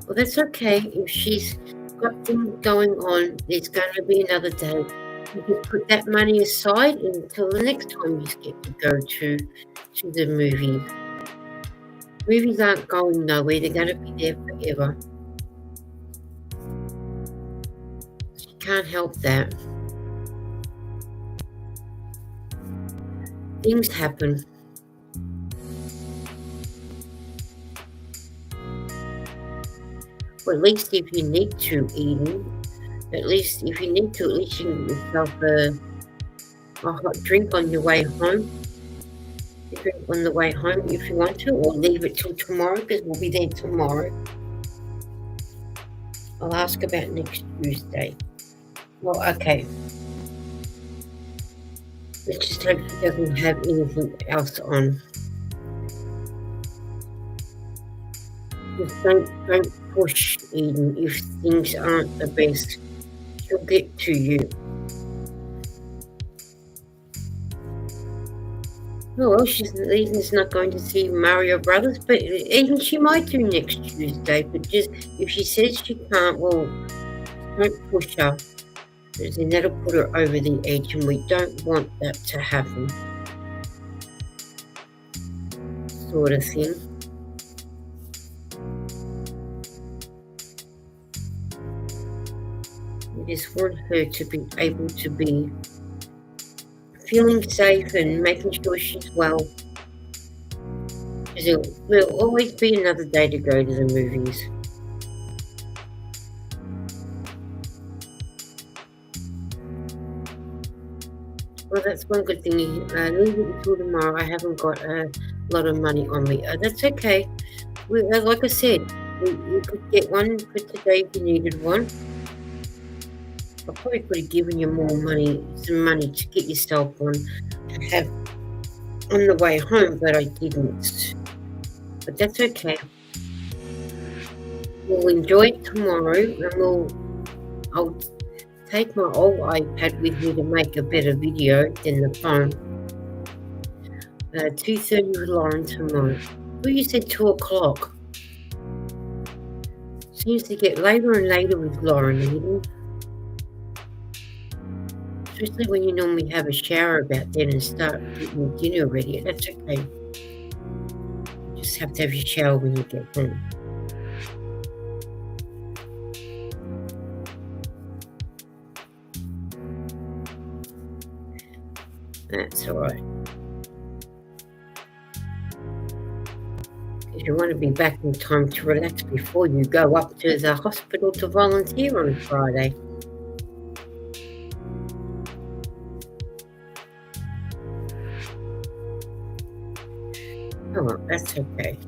Speaker 1: Well, that's okay. If she's got things going on, there's going to be another day. You just put that money aside until the next time you get to go to the movies. Movies aren't going nowhere. They're going to be there forever. She can't help that. Things happen. Well, at least if you need to, Eden, At least if you need to, at least you can get yourself a hot drink on your way home. You drink on the way home if you want to, or leave it till tomorrow because we'll be there tomorrow. I'll ask about next Tuesday. Well, okay. Let's just hope she doesn't have anything else on. Just don't push Eden if things aren't the best. She'll get to you. Oh well, Eden's not going to see Mario Brothers, but even she might do next Tuesday. But just if she says she can't, well, don't push her. Because then that'll put her over the edge, and we don't want that to happen. Sort of thing. We just want her to be able to be feeling safe and making sure she's well. Because there will always be another day to go to the movies. Well, that's one good thing. Leave it until tomorrow. I haven't got a lot of money on me. That's okay. Like I said, you could get one for today if you needed one. I probably could have given you some money to get yourself one to have on the way home, but I didn't. But that's okay. We'll enjoy it tomorrow, and I'll take my old iPad with me to make a better video than the phone. 2:30 with Lauren tomorrow. Well, you said 2 o'clock. Seems to get later and later with Lauren, Eden. Especially when you normally have a shower about then and start getting dinner ready. That's okay. You just have to have your shower when you get home. That's alright. Because you want to be back in time to relax before you go up to the hospital to volunteer on Friday. Oh, well, that's okay.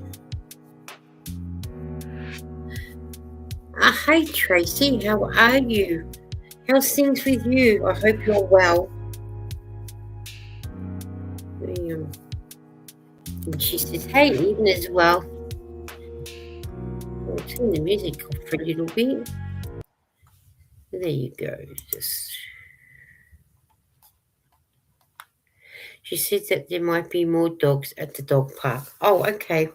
Speaker 1: Hi, Tracy. How are you? How's things with you? I hope you're well. And she says, hey, Eden as well. I'll turn the music off for a little bit. There you go. She says that there might be more dogs at the dog park. Oh, okay.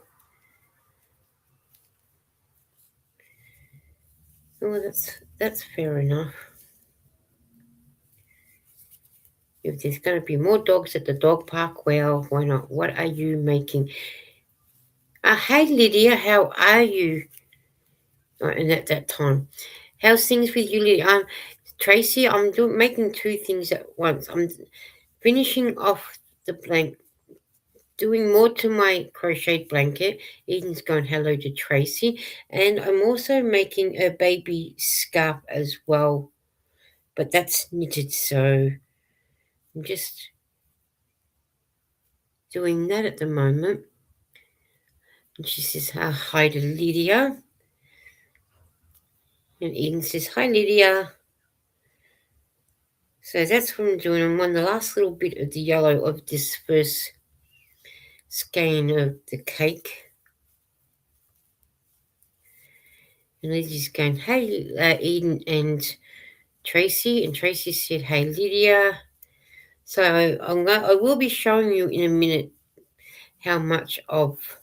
Speaker 1: Well, that's fair enough. If there's going to be more dogs at the dog park, well, why not? What are you making? Hey, Lydia, how are you? And at that time, how's things with you, Lydia? Tracy, I'm making two things at once. I'm finishing off the blanket, doing more to my crocheted blanket. Eden's going hello to Tracy, and I'm also making a baby scarf as well, but that's knitted, so I'm just doing that at the moment. And she says hi to Lydia, and Eden says hi, Lydia. So that's what I'm doing. I'm on the last little bit of the yellow of this first skein of the cake. And Lydia's going, hey, Eden and Tracy. And Tracy said, hey, Lydia. So I will be showing you in a minute how much of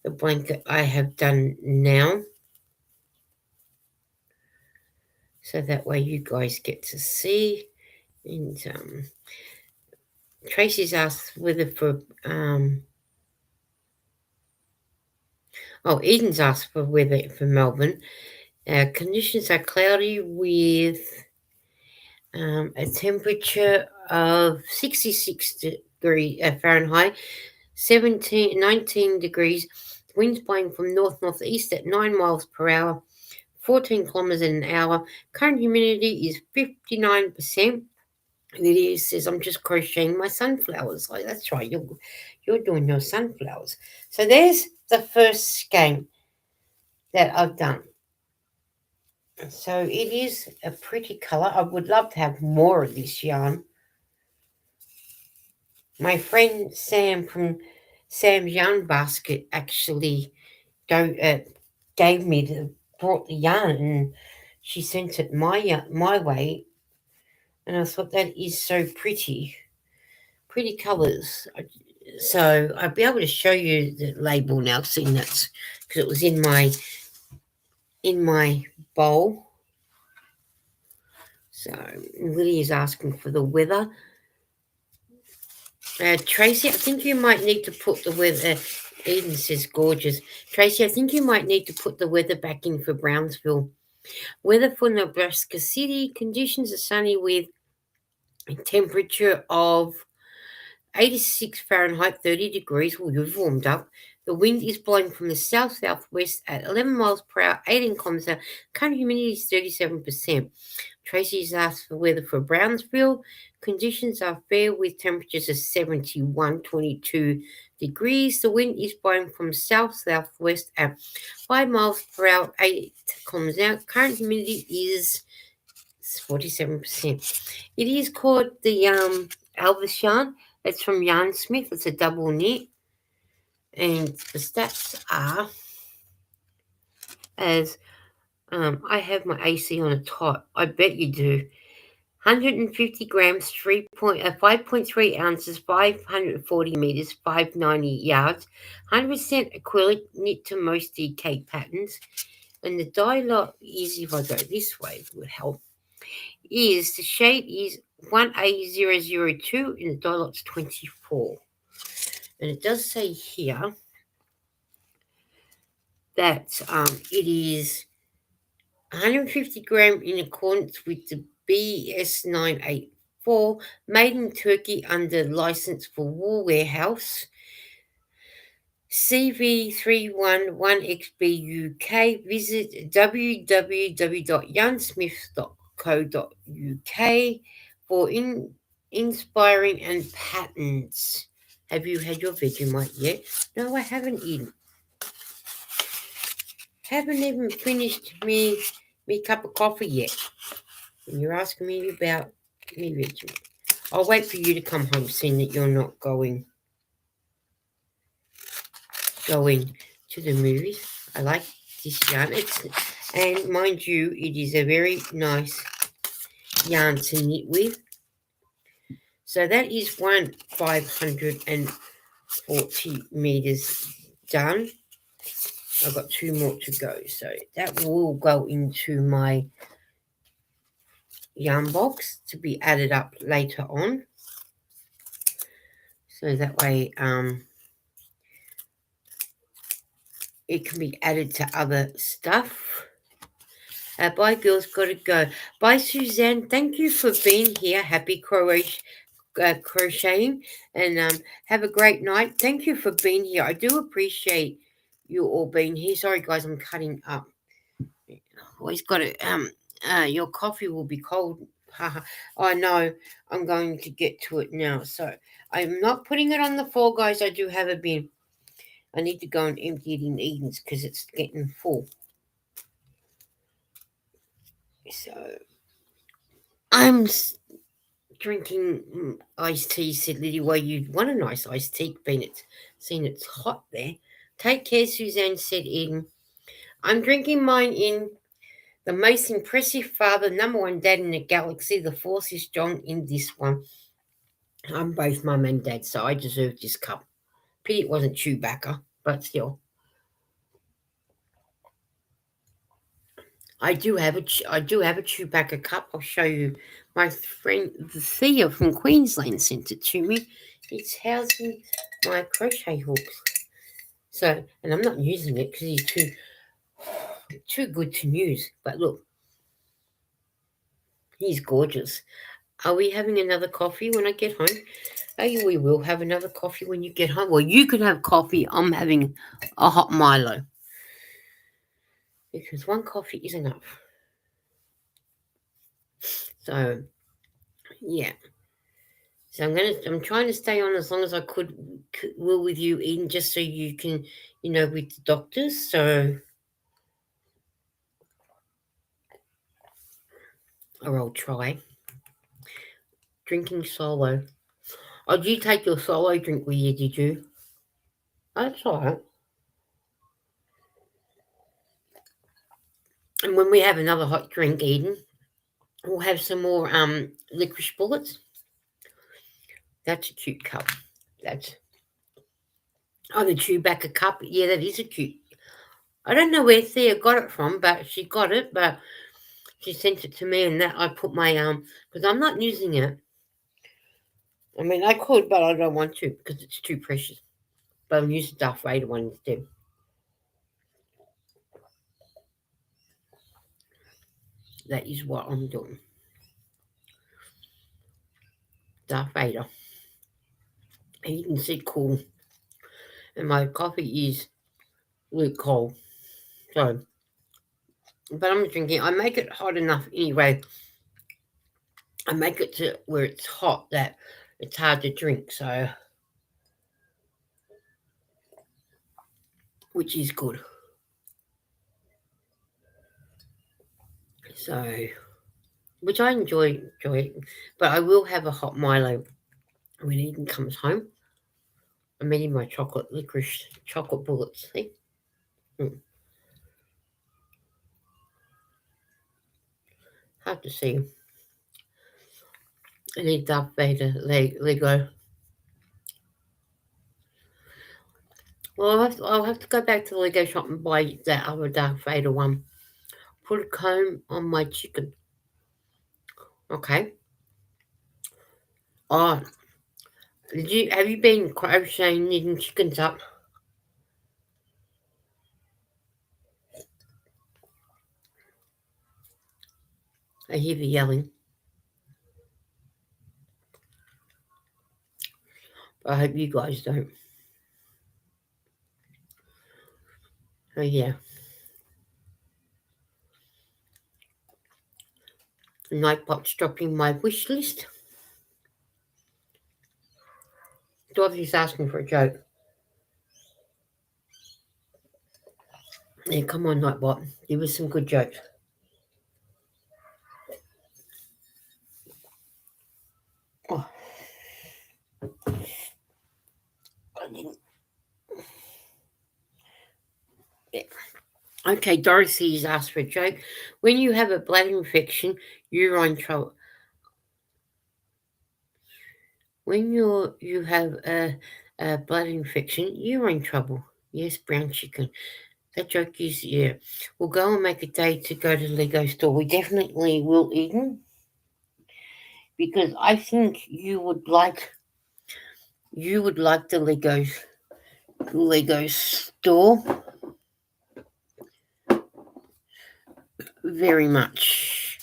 Speaker 1: the blanket I have done now. So that way you guys get to see. And Tracy's asked whether for... Eden's asked for weather for Melbourne. Conditions are cloudy with a temperature of 66 degrees Fahrenheit, 19 degrees, winds blowing from north-northeast at 9 miles per hour, 14 kilometers in an hour. Current humidity is 59%. Lydia says, I'm just crocheting my sunflowers. Like, that's right, you're doing your sunflowers. So there's the first skein that I've done. So it is a pretty colour. I would love to have more of this yarn. My friend Sam from Sam's Yarn Basket actually gave me brought the yarn, and she sent it my way, and I thought that is so pretty colours. So I'll be able to show you the label now, seeing that's because it was in my bowl. So Lily is asking for the weather. Tracy, I think you might need to put the weather. Eden says gorgeous. Tracy, I think you might need to put the weather back in for Brownsville. Weather for Nebraska City. Conditions are sunny with a temperature of 86 Fahrenheit, 30 degrees. Well, you've warmed up. The wind is blowing from the south-southwest at 11 miles per hour, 18 kilometers per hour. Current humidity is 37%. Tracy's asked for weather for Brownsville. Conditions are fair with temperatures of 71, 22 degrees. The wind is blowing from south-southwest at 5 miles per hour, 8 kilometers per hour. Current humidity is 47%. It is called the Elvis yarn. It's from Yarn Smith. It's a double knit. And the stats are as I have my AC on a top. I bet you do. 150 grams, 5.3 ounces, 540 meters, 590 yards. 100% acrylic, knit to most DK patterns. And the dye lot is, if I go this way, it would help, is the shade is 1A002 and the dye lot's 24. And it does say here that it is 150 gram in accordance with the BS984, made in Turkey under license for Wool Warehouse, CV311XB UK. Visit www.yarnsmith.co.uk for inspiring and patterns. Have you had your Vegemite yet? No, I haven't eaten. Haven't even finished me cup of coffee yet. And you're asking me about me Vegemite. I'll wait for you to come home, seeing that you're not going to the movies. I like this yarn. And mind you, it is a very nice yarn to knit with. So that is 540 meters done. I've got 2 more to go. So that will go into my yarn box to be added up later on. So that way it can be added to other stuff. Bye, girls, gotta go. Bye, Suzanne. Thank you for being here. Happy crocheting, and have a great night. Thank you for being here. I do appreciate you all being here. Sorry, guys, I'm cutting up. Always got to. Your coffee will be cold. I know. I'm going to get to it now. So I'm not putting it on the floor, guys. I do have a bin. I need to go and empty it in Eden's because it's getting full. So I'm drinking iced tea, said Lydia. Well, you'd want a nice iced tea, seeing it's hot there. Take care, Suzanne, said Eden. I'm drinking mine in the most impressive father, number 1 dad in the galaxy. The force is strong in this one. I'm both mum and dad, so I deserve this cup. Pity it wasn't Chewbacca, but still. I do have a Chewbacca cup. I'll show you. My friend Thea from Queensland sent it to me. It's housing my crochet hooks. So, and I'm not using it because he's too good to use. But look, he's gorgeous. Are we having another coffee when I get home? Oh, we will have another coffee when you get home. Well, you can have coffee. I'm having a hot Milo. because one coffee is enough. So yeah. So I'm trying to stay on as long as I will with you, Eden, just so you can, with the doctors. So, or I'll try drinking solo. Oh, did you take your solo drink with you? Did you? That's all right. And when we have another hot drink, Eden, we'll have some more licorice bullets. That's a cute cup. That's the chewbucca cup. Yeah, that is a cute. I don't know where Thea got it from, but she got it. But she sent it to me, and that I put my because I'm not using it. I mean, I could, but I don't want to because it's too precious. But I'm using the Darth Vader one instead. That is what I'm doing. Darth Vader. And you can see cool. And my coffee is really cold. So, but I'm drinking. I make it hot enough anyway. I make it to where it's hot that it's hard to drink. So, which is good. So, which I enjoy. But I will have a hot Milo when Eden comes home. I'm eating my licorice chocolate bullets. See? Hard to see. I need Darth Vader Lego. Well, I'll have to go back to the Lego shop and buy that other Darth Vader one. Put a comb on my chicken. Okay. Oh, have you been crocheting knitting chickens up? I hear the yelling. I hope you guys don't. Oh yeah. Nightbot's dropping my wish list. Dorothy's asking for a joke. Yeah, come on, Nightbot. Give us some good jokes. Oh. Yeah. Okay, Dorothy's asked for a joke. When you have a bladder infection, you're in trouble. When you have a bladder infection, you're in trouble. Yes, brown chicken. That joke is, yeah. We'll go and make a day to go to the Lego store. We definitely will, Eden, because I think you would like the Lego store very much.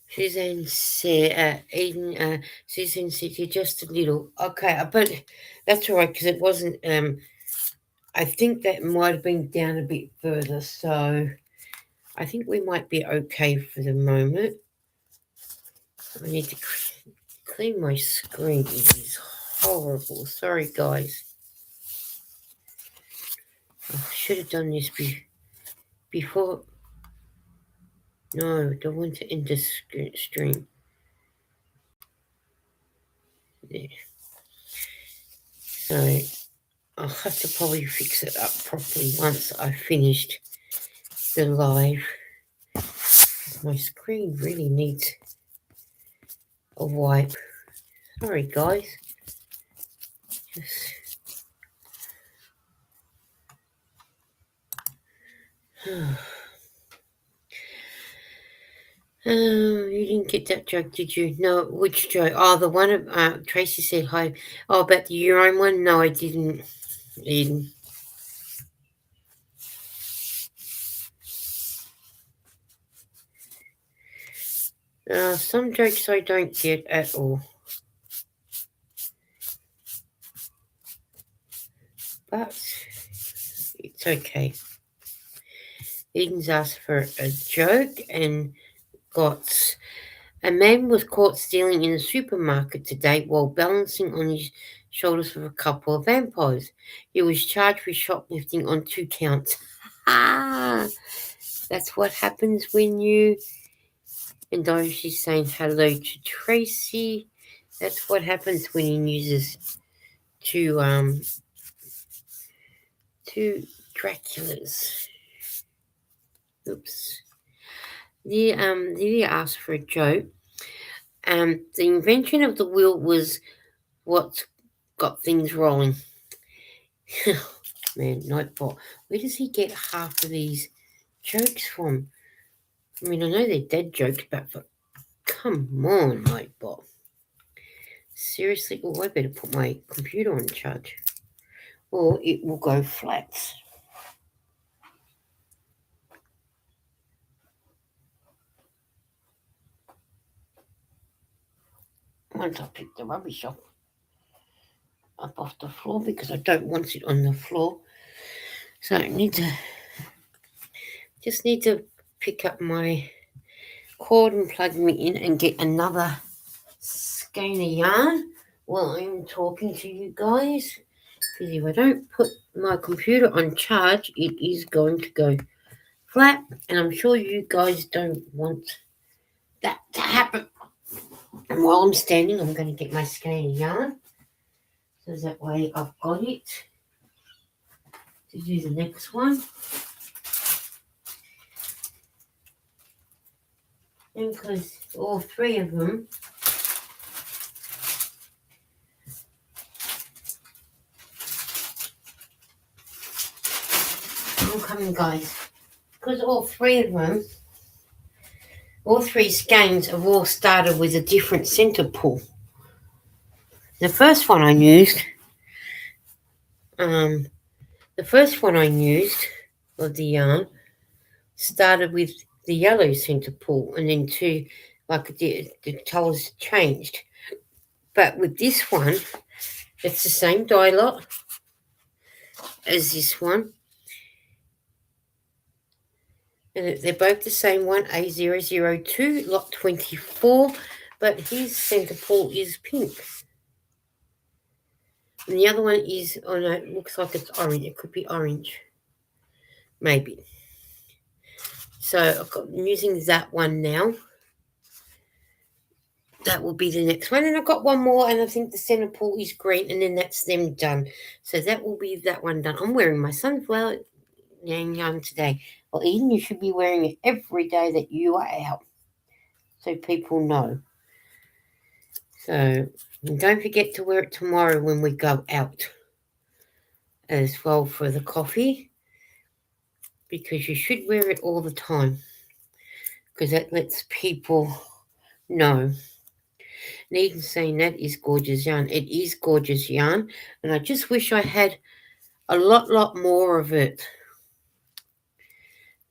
Speaker 1: Suzanne said, Eden, Suzanne said, you're just a little. Okay, but that's all right because it wasn't, I think that might have been down a bit further, so I think we might be okay for the moment. I need to clean my screen. It is horrible. Sorry, guys. I should have done this before. No, don't want to end the stream. There. So I'll have to probably fix it up properly once I've finished the live. My screen really needs a wipe. Sorry, guys. You didn't get that joke, did you? No, which joke? Oh, the one Tracy said hi. Oh, about the urine one? No, I didn't. Eden. Some jokes I don't get at all. but it's okay. Eden's asked for a joke and got... A man was caught stealing in a supermarket today while balancing on his shoulders of a couple of vampires. He was charged with shoplifting on 2 counts. Ah, that's what happens when you... And Dorothy's saying hello to Tracy. That's what happens when he uses two Draculas. Oops. Lily asked for a joke. The invention of the wheel was what got things rolling. Man, Nightbot, where does he get half of these jokes from? I mean, I know they're dead jokes, but come on, Nightbot. Seriously, oh, I better put my computer on charge, or it will go flat. Once I pick the rubbish up off the floor, because I don't want it on the floor. So I just need to pick up my cord and plug me in and get another skein of yarn while I'm talking to you guys. Because if I don't put my computer on charge, it is going to go flat, and I'm sure you guys don't want that to happen. And while I'm standing, I'm going to get my skein of yarn, so that way I've got it to do the next one. And because all 3 of them I'm coming, guys. Because all 3 skeins have all started with a different center pull. The first one I used of the yarn started with the yellow center pull, and then the colours changed. But with this one, it's the same dye lot as this one, and they're both the same one, A002, lot 24, but his center pull is pink. And the other one is, oh no, it looks like it's orange. It could be orange. Maybe. So I'm using that one now. That will be the next one. And I've got one more, and I think the center pull is green, and then that's them done. So that will be that one done. I'm wearing my sunflower yarn today. Well, Eden, you should be wearing it every day that you are out, so people know. So and don't forget to wear it tomorrow when we go out as well for the coffee, because you should wear it all the time, because that lets people know. And Eden saying that is gorgeous yarn. It is gorgeous yarn, and I just wish I had a lot more of it.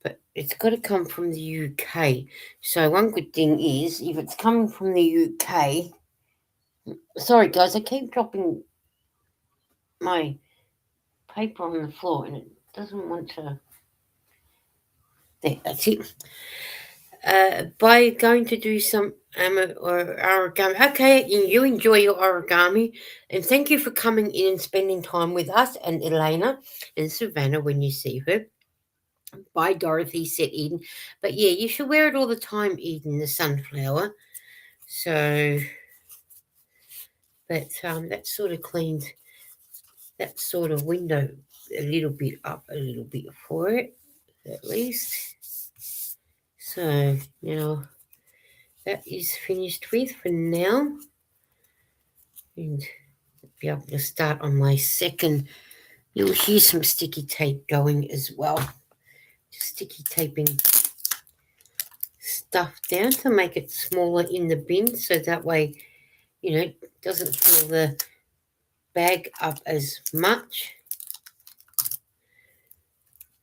Speaker 1: But it's got to come from the UK. So one good thing is, if it's coming from the UK... Sorry, guys, I keep dropping my paper on the floor, and it doesn't want to... There, that's it. By going to do some or origami. Okay, you enjoy your origami, and thank you for coming in and spending time with us and Elena and Savannah when you see her. Bye, Dorothy, said Eden. But yeah, you should wear it all the time, Eden, the sunflower. So, but that sort of cleans that sort of window a little bit up a little bit for it, at least. So now that is finished with for now, and be able to start on my second. You'll hear some sticky tape going as well. Just sticky taping stuff down to make it smaller in the bin, so that way, it doesn't fill the bag up as much.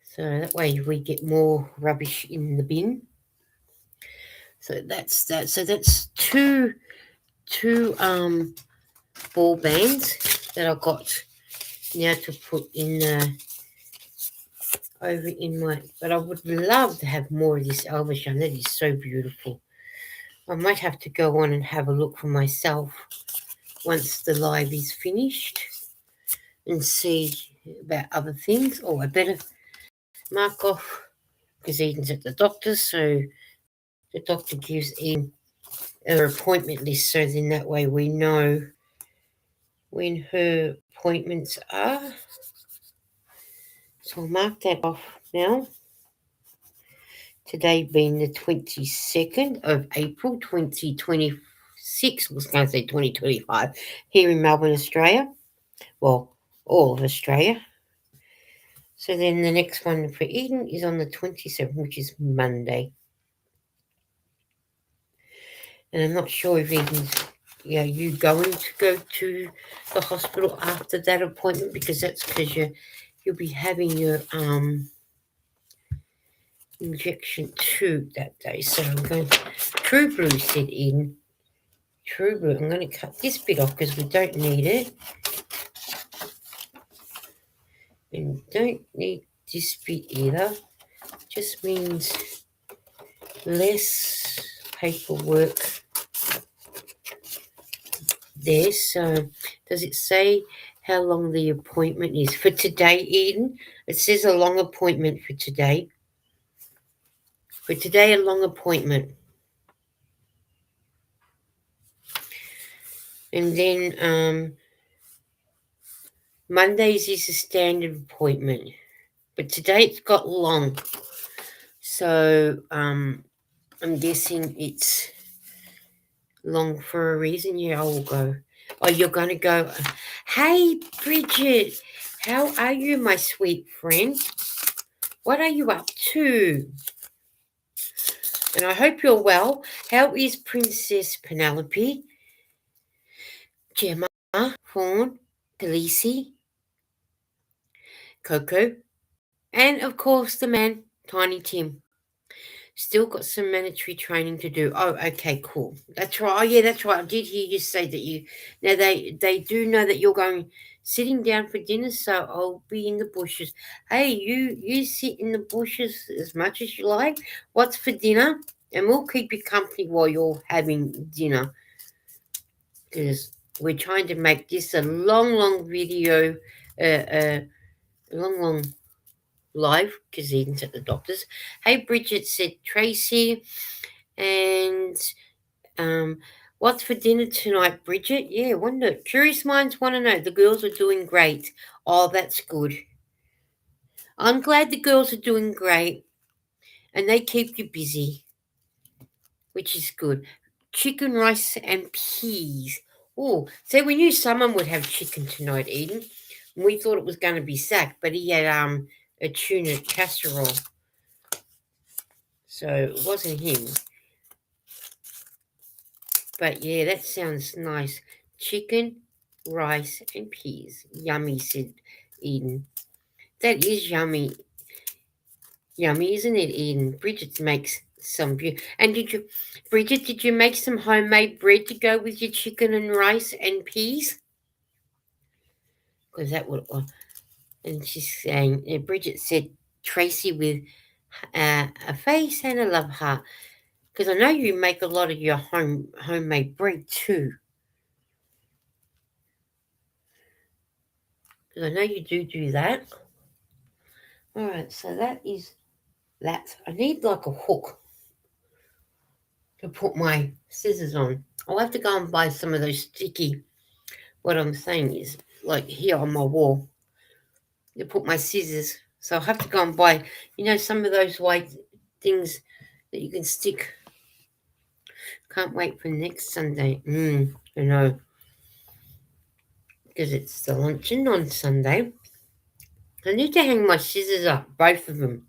Speaker 1: So that way we get more rubbish in the bin. So that's that. So that's two ball bands that I got now to put in over in my. But I would love to have more of this Elvisham. That is so beautiful. I might have to go on and have a look for myself once the live is finished and see about other things. Oh, I better mark off because Eden's at the doctor's, so the doctor gives Eden her appointment list, so then that way we know when her appointments are. So I'll mark that off now. Today being the 22nd of April 2026, I was going to say 2025, here in Melbourne, Australia. Well, all of Australia. So then the next one for Eden is on the 27th, which is Monday. And I'm not sure if Eden's, you going to go to the hospital after that appointment, because that's because you'll be having your injection too that day. So I'm going to, True Blue said Eden. True Blue, I'm going to cut this bit off because we don't need it. And don't need this bit either. Just means less paperwork there. So does it say how long the appointment is for today, Eden? It says a long appointment for today. For today, a long appointment. And then Mondays is a standard appointment. But today it's got long. So I'm guessing it's long for a reason. Yeah, I will go. Oh, you're going to go. Hey, Bridget. How are you, my sweet friend? What are you up to? And I hope you're well. How is Princess Penelope? Gemma, Fawn, Khaleesi, Coco, and of course the man, Tiny Tim. Still got some mandatory training to do. Oh, okay, cool. That's right. Oh, yeah, that's right. I did hear you say that you. Now they do know that you're going sitting down for dinner, so I'll be in the bushes. Hey, you sit in the bushes as much as you like. What's for dinner? And we'll keep you company while you're having dinner, because we're trying to make this a long video, long live, because Eden's at the doctor's. Hey, Bridget, said Tracy. And what's for dinner tonight, Bridget? Yeah, wonder. Curious minds want to know. The girls are doing great. Oh, that's good. I'm glad the girls are doing great, and they keep you busy, which is good. Chicken, rice, and peas. Oh, so we knew someone would have chicken tonight, Eden. We thought it was going to be Zach, but he had a tuna casserole, so it wasn't him. But yeah, that sounds nice. Chicken, rice, and peas. Yummy, said Eden. That is yummy. Yummy, isn't it, Eden? Bridget makes some and Bridget, did you make some homemade bread to go with your chicken and rice and peas? Because that would. And she's saying, Bridget said, Tracy with a face and a love heart. Because I know you make a lot of your homemade bread too. Because I know you do that. All right, so that is that. I need like a hook to put my scissors on. I'll have to go and buy some of those sticky. What I'm saying is, like here on my wall, to put my scissors. So I'll have to go and buy, some of those white things that you can stick. Can't wait for next Sunday. I know. Because it's the luncheon on Sunday. I need to hang my scissors up, both of them.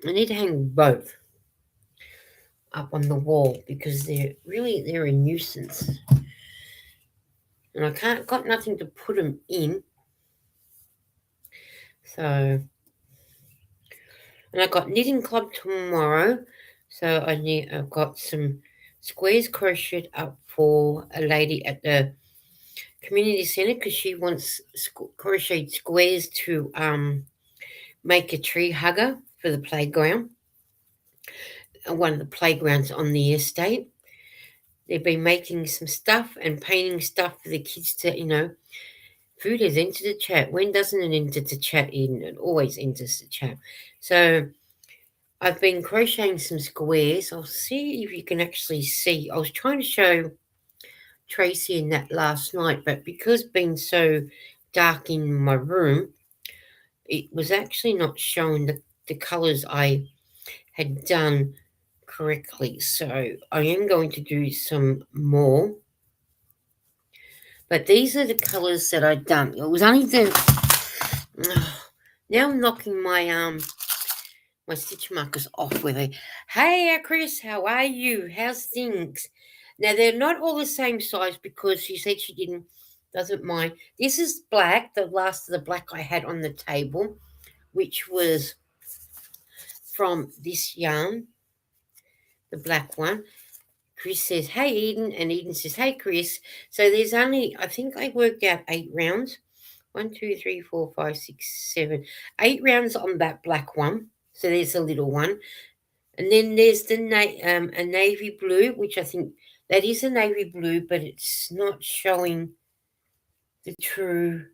Speaker 1: I need to hang both up on the wall because they're a nuisance. And I got nothing to put them in. So, and I got knitting club tomorrow. So I've got some squares crocheted up for a lady at the community centre because she wants crocheted squares to make a tree hugger for the playground, one of the playgrounds on the estate. They've been making some stuff and painting stuff for the kids to. Food has entered the chat. When doesn't it enter the chat, Eden? It always enters the chat. So I've been crocheting some squares. I'll see if you can actually see. I was trying to show Tracy in that last night, but because being so dark in my room, it was actually not showing the colours I had done correctly. So I am going to do some more. But these are the colours that I've done. It was only the now I'm knocking my stitch markers off with it. Hey Chris, how are you? How's things? Now they're not all the same size because she said she doesn't mind. This is black, the last of the black I had on the table, which was from this yarn, the black one. Chris says, hey Eden, and Eden says, hey Chris. So there's only, I think I worked out 8 rounds. 1, 2, 3, 4, 5, 6, 7, 8 rounds on that black one. So there's a little one. And then there's a navy blue, which I think that is a navy blue, but it's not showing the true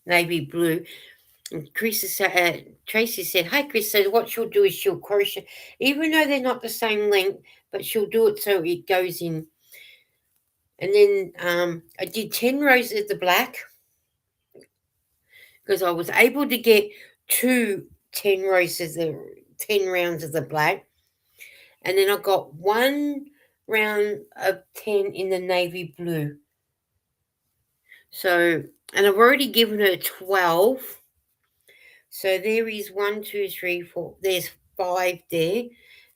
Speaker 1: navy blue. And Tracy said, "Hi, Chris. So what she'll do is she'll crochet, even though they're not the same length, but she'll do it so it goes in." And then I did 10 rows of the black because I was able to get 10 rows of the 10 rounds of the black, and then I got 1 round of 10 in the navy blue. So, and I've already given her 12. So there is 1, 2, 3, 4. There's 5 there.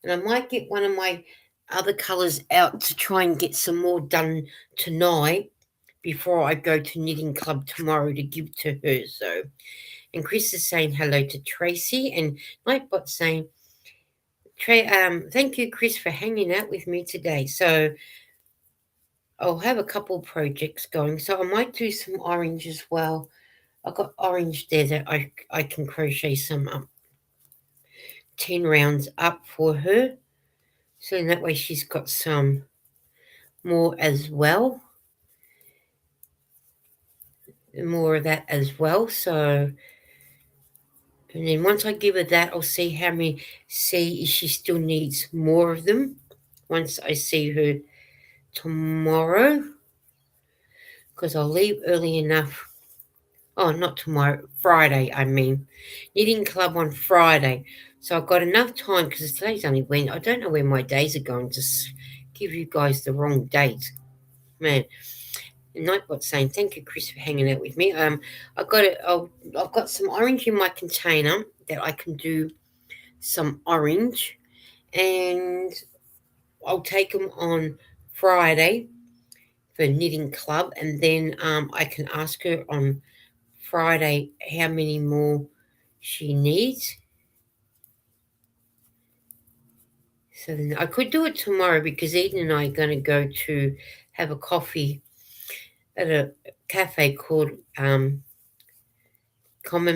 Speaker 1: And I might get one of my other colours out to try and get some more done tonight before I go to knitting club tomorrow to give to her. So, and Chris is saying hello to Tracy, and Nightbot saying, thank you, Chris, for hanging out with me today. So I'll have a couple projects going. So I might do some orange as well. I've got orange there that I can crochet some 10 rounds up for her. So in that way she's got some more as well. More of that as well. So, and then once I give her that, I'll see if she still needs more of them. Once I see her tomorrow, because I'll leave early enough. Oh, not tomorrow, Friday, I mean. Knitting club on Friday. So I've got enough time because today's only Wednesday. I don't know where my days are going to give you guys the wrong date. Man. Nightbot saying, thank you, Chris, for hanging out with me. I've got some orange in my container that I can do some orange. And I'll take them on Friday for knitting club. And then I can ask her on Friday how many more she needs. So then I could do it tomorrow because Eden and I are going to go to have a coffee at a cafe called Common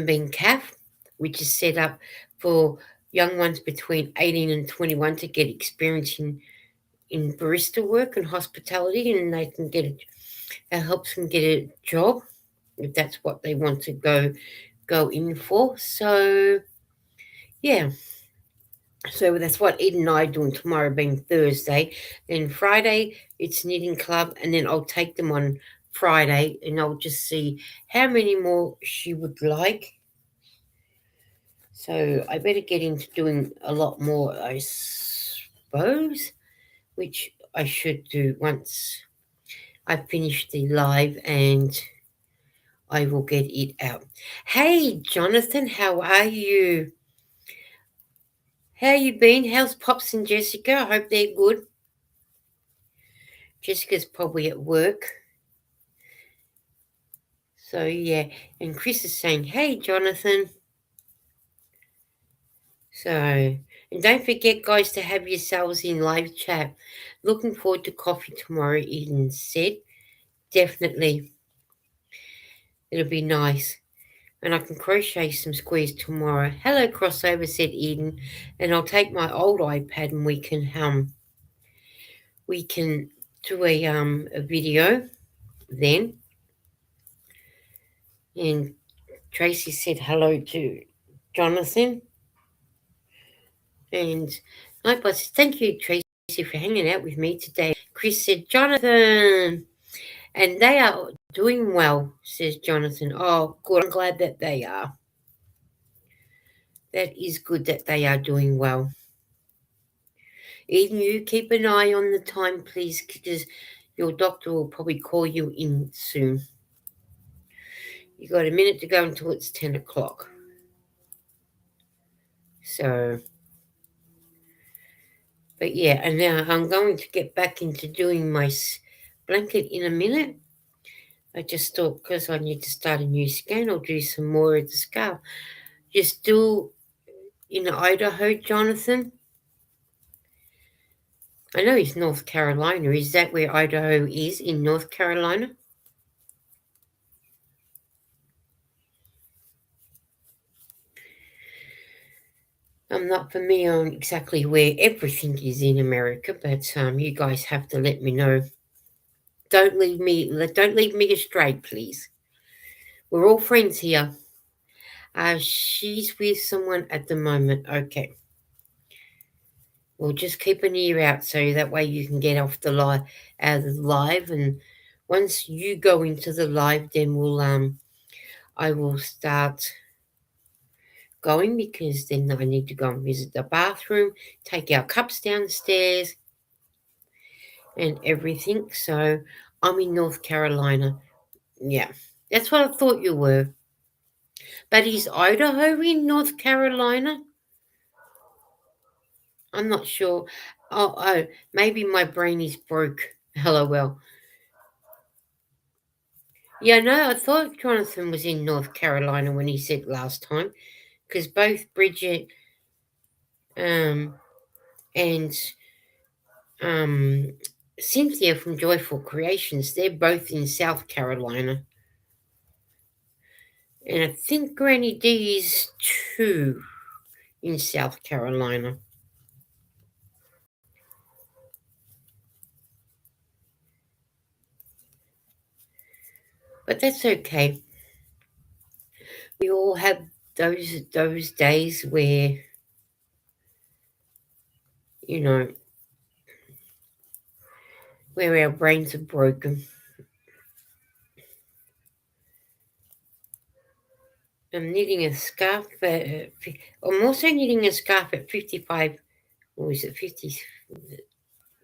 Speaker 1: Bean Cafe, which is set up for young ones between 18 and 21 to get experience in barista work and hospitality, and they can that helps them get a job if that's what they want to go in for. So yeah, so that's what Ed and I are doing tomorrow, being Thursday. Then Friday it's knitting club, and then I'll take them on Friday and I'll just see how many more she would like. So I better get into doing a lot more, I suppose, which I should do once I finish the live, and I will get it out. Hey, Jonathan, how are you? How you been? How's Pops and Jessica? I hope they're good. Jessica's probably at work. So, yeah. And Chris is saying, hey, Jonathan. So, and don't forget, guys, to have yourselves in live chat. Looking forward to coffee tomorrow, Eden said. definitely. It'll be nice. And I can crochet some squares tomorrow. Hello, crossover, said Eden. And I'll take my old iPad and we can do a video then. And Tracy said hello to Jonathan. And Nightbot says, thank you, Tracy, for hanging out with me today. Chris said, Jonathan. And they are doing well, says Jonathan. Oh, good. I'm glad that they are. That is good that they are doing well. Eden, you keep an eye on the time, please, because your doctor will probably call you in soon. You got a minute to go until it's 10 o'clock. So, but yeah, and now I'm going to get back into doing my blanket in a minute. I just thought because I need to start a new skein, I'll do some more of the scarf. You're still in Idaho, Jonathan? I know it's North Carolina. Is that where Idaho is, in North Carolina? I'm not familiar on exactly where everything is in America, but you guys have to let me know. Don't leave me astray, please. We're all friends here. She's with someone at the moment. Okay. We'll just keep an ear out so that way you can get off the live, out of the live, and once you go into the live, then I will start going, because then I need to go and visit the bathroom, take our cups downstairs, and everything. So I'm in North Carolina. Yeah, that's what I thought you were. But is Idaho in North Carolina? I'm not sure. Oh, maybe my brain is broke. LOL. Yeah, no, I thought Jonathan was in North Carolina when he said last time, because both Bridget and Cynthia from Joyful Creations, they're both in South Carolina. And I think Granny D is too in South Carolina. But that's okay. We all have those days where, you know, where our brains are broken. I'm knitting a scarf. I'm also knitting a scarf at 55. Or is it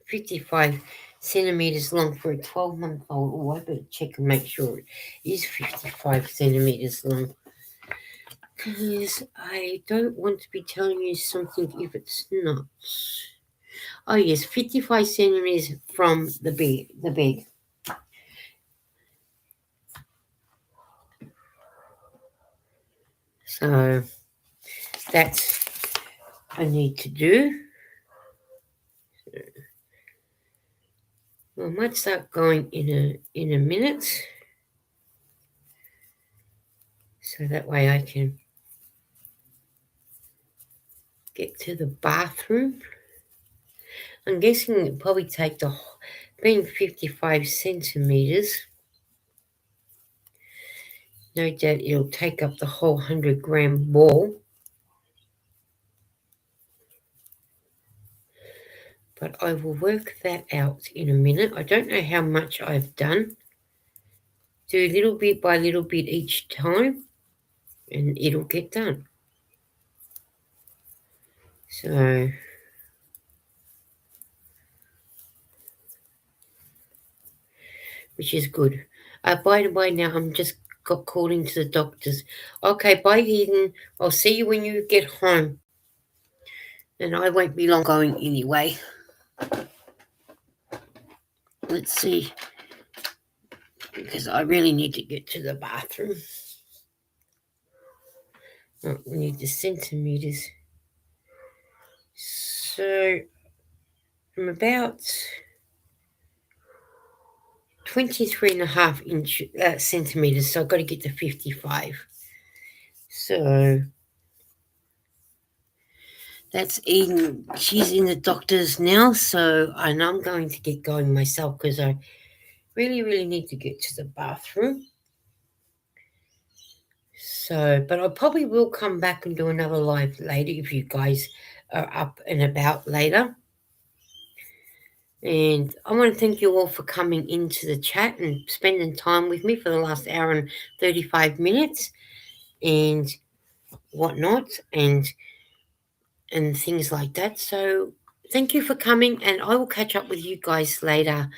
Speaker 1: 55 centimeters long for a 12-month-old? Oh, I better check and make sure it is 55 centimeters long, because I don't want to be telling you something if it's not. Oh yes, 55 centimeters from the bag. So that's I need to do. I might start going in a minute, so that way I can get to the bathroom. I'm guessing it'll probably take being 55 centimeters. No doubt it'll take up the whole 100-gram ball. But I will work that out in a minute. I don't know how much I've done. Do little bit by little bit each time, and it'll get done. So which is good. By the way, now I'm just got called into the doctors. Okay, bye Eden. I'll see you when you get home. And I won't be long going anyway. Let's see. Because I really need to get to the bathroom. Oh, we need the centimeters. So I'm about 23.5 centimeters, so I've got to get to 55. So that's Eden. She's in the doctor's now, so and I'm going to get going myself because I really need to get to the bathroom. So, but I probably will come back and do another live later if you guys are up and about later. And I want to thank you all for coming into the chat and spending time with me for the last hour and 35 minutes and whatnot and things like that. So thank you for coming, and I will catch up with you guys later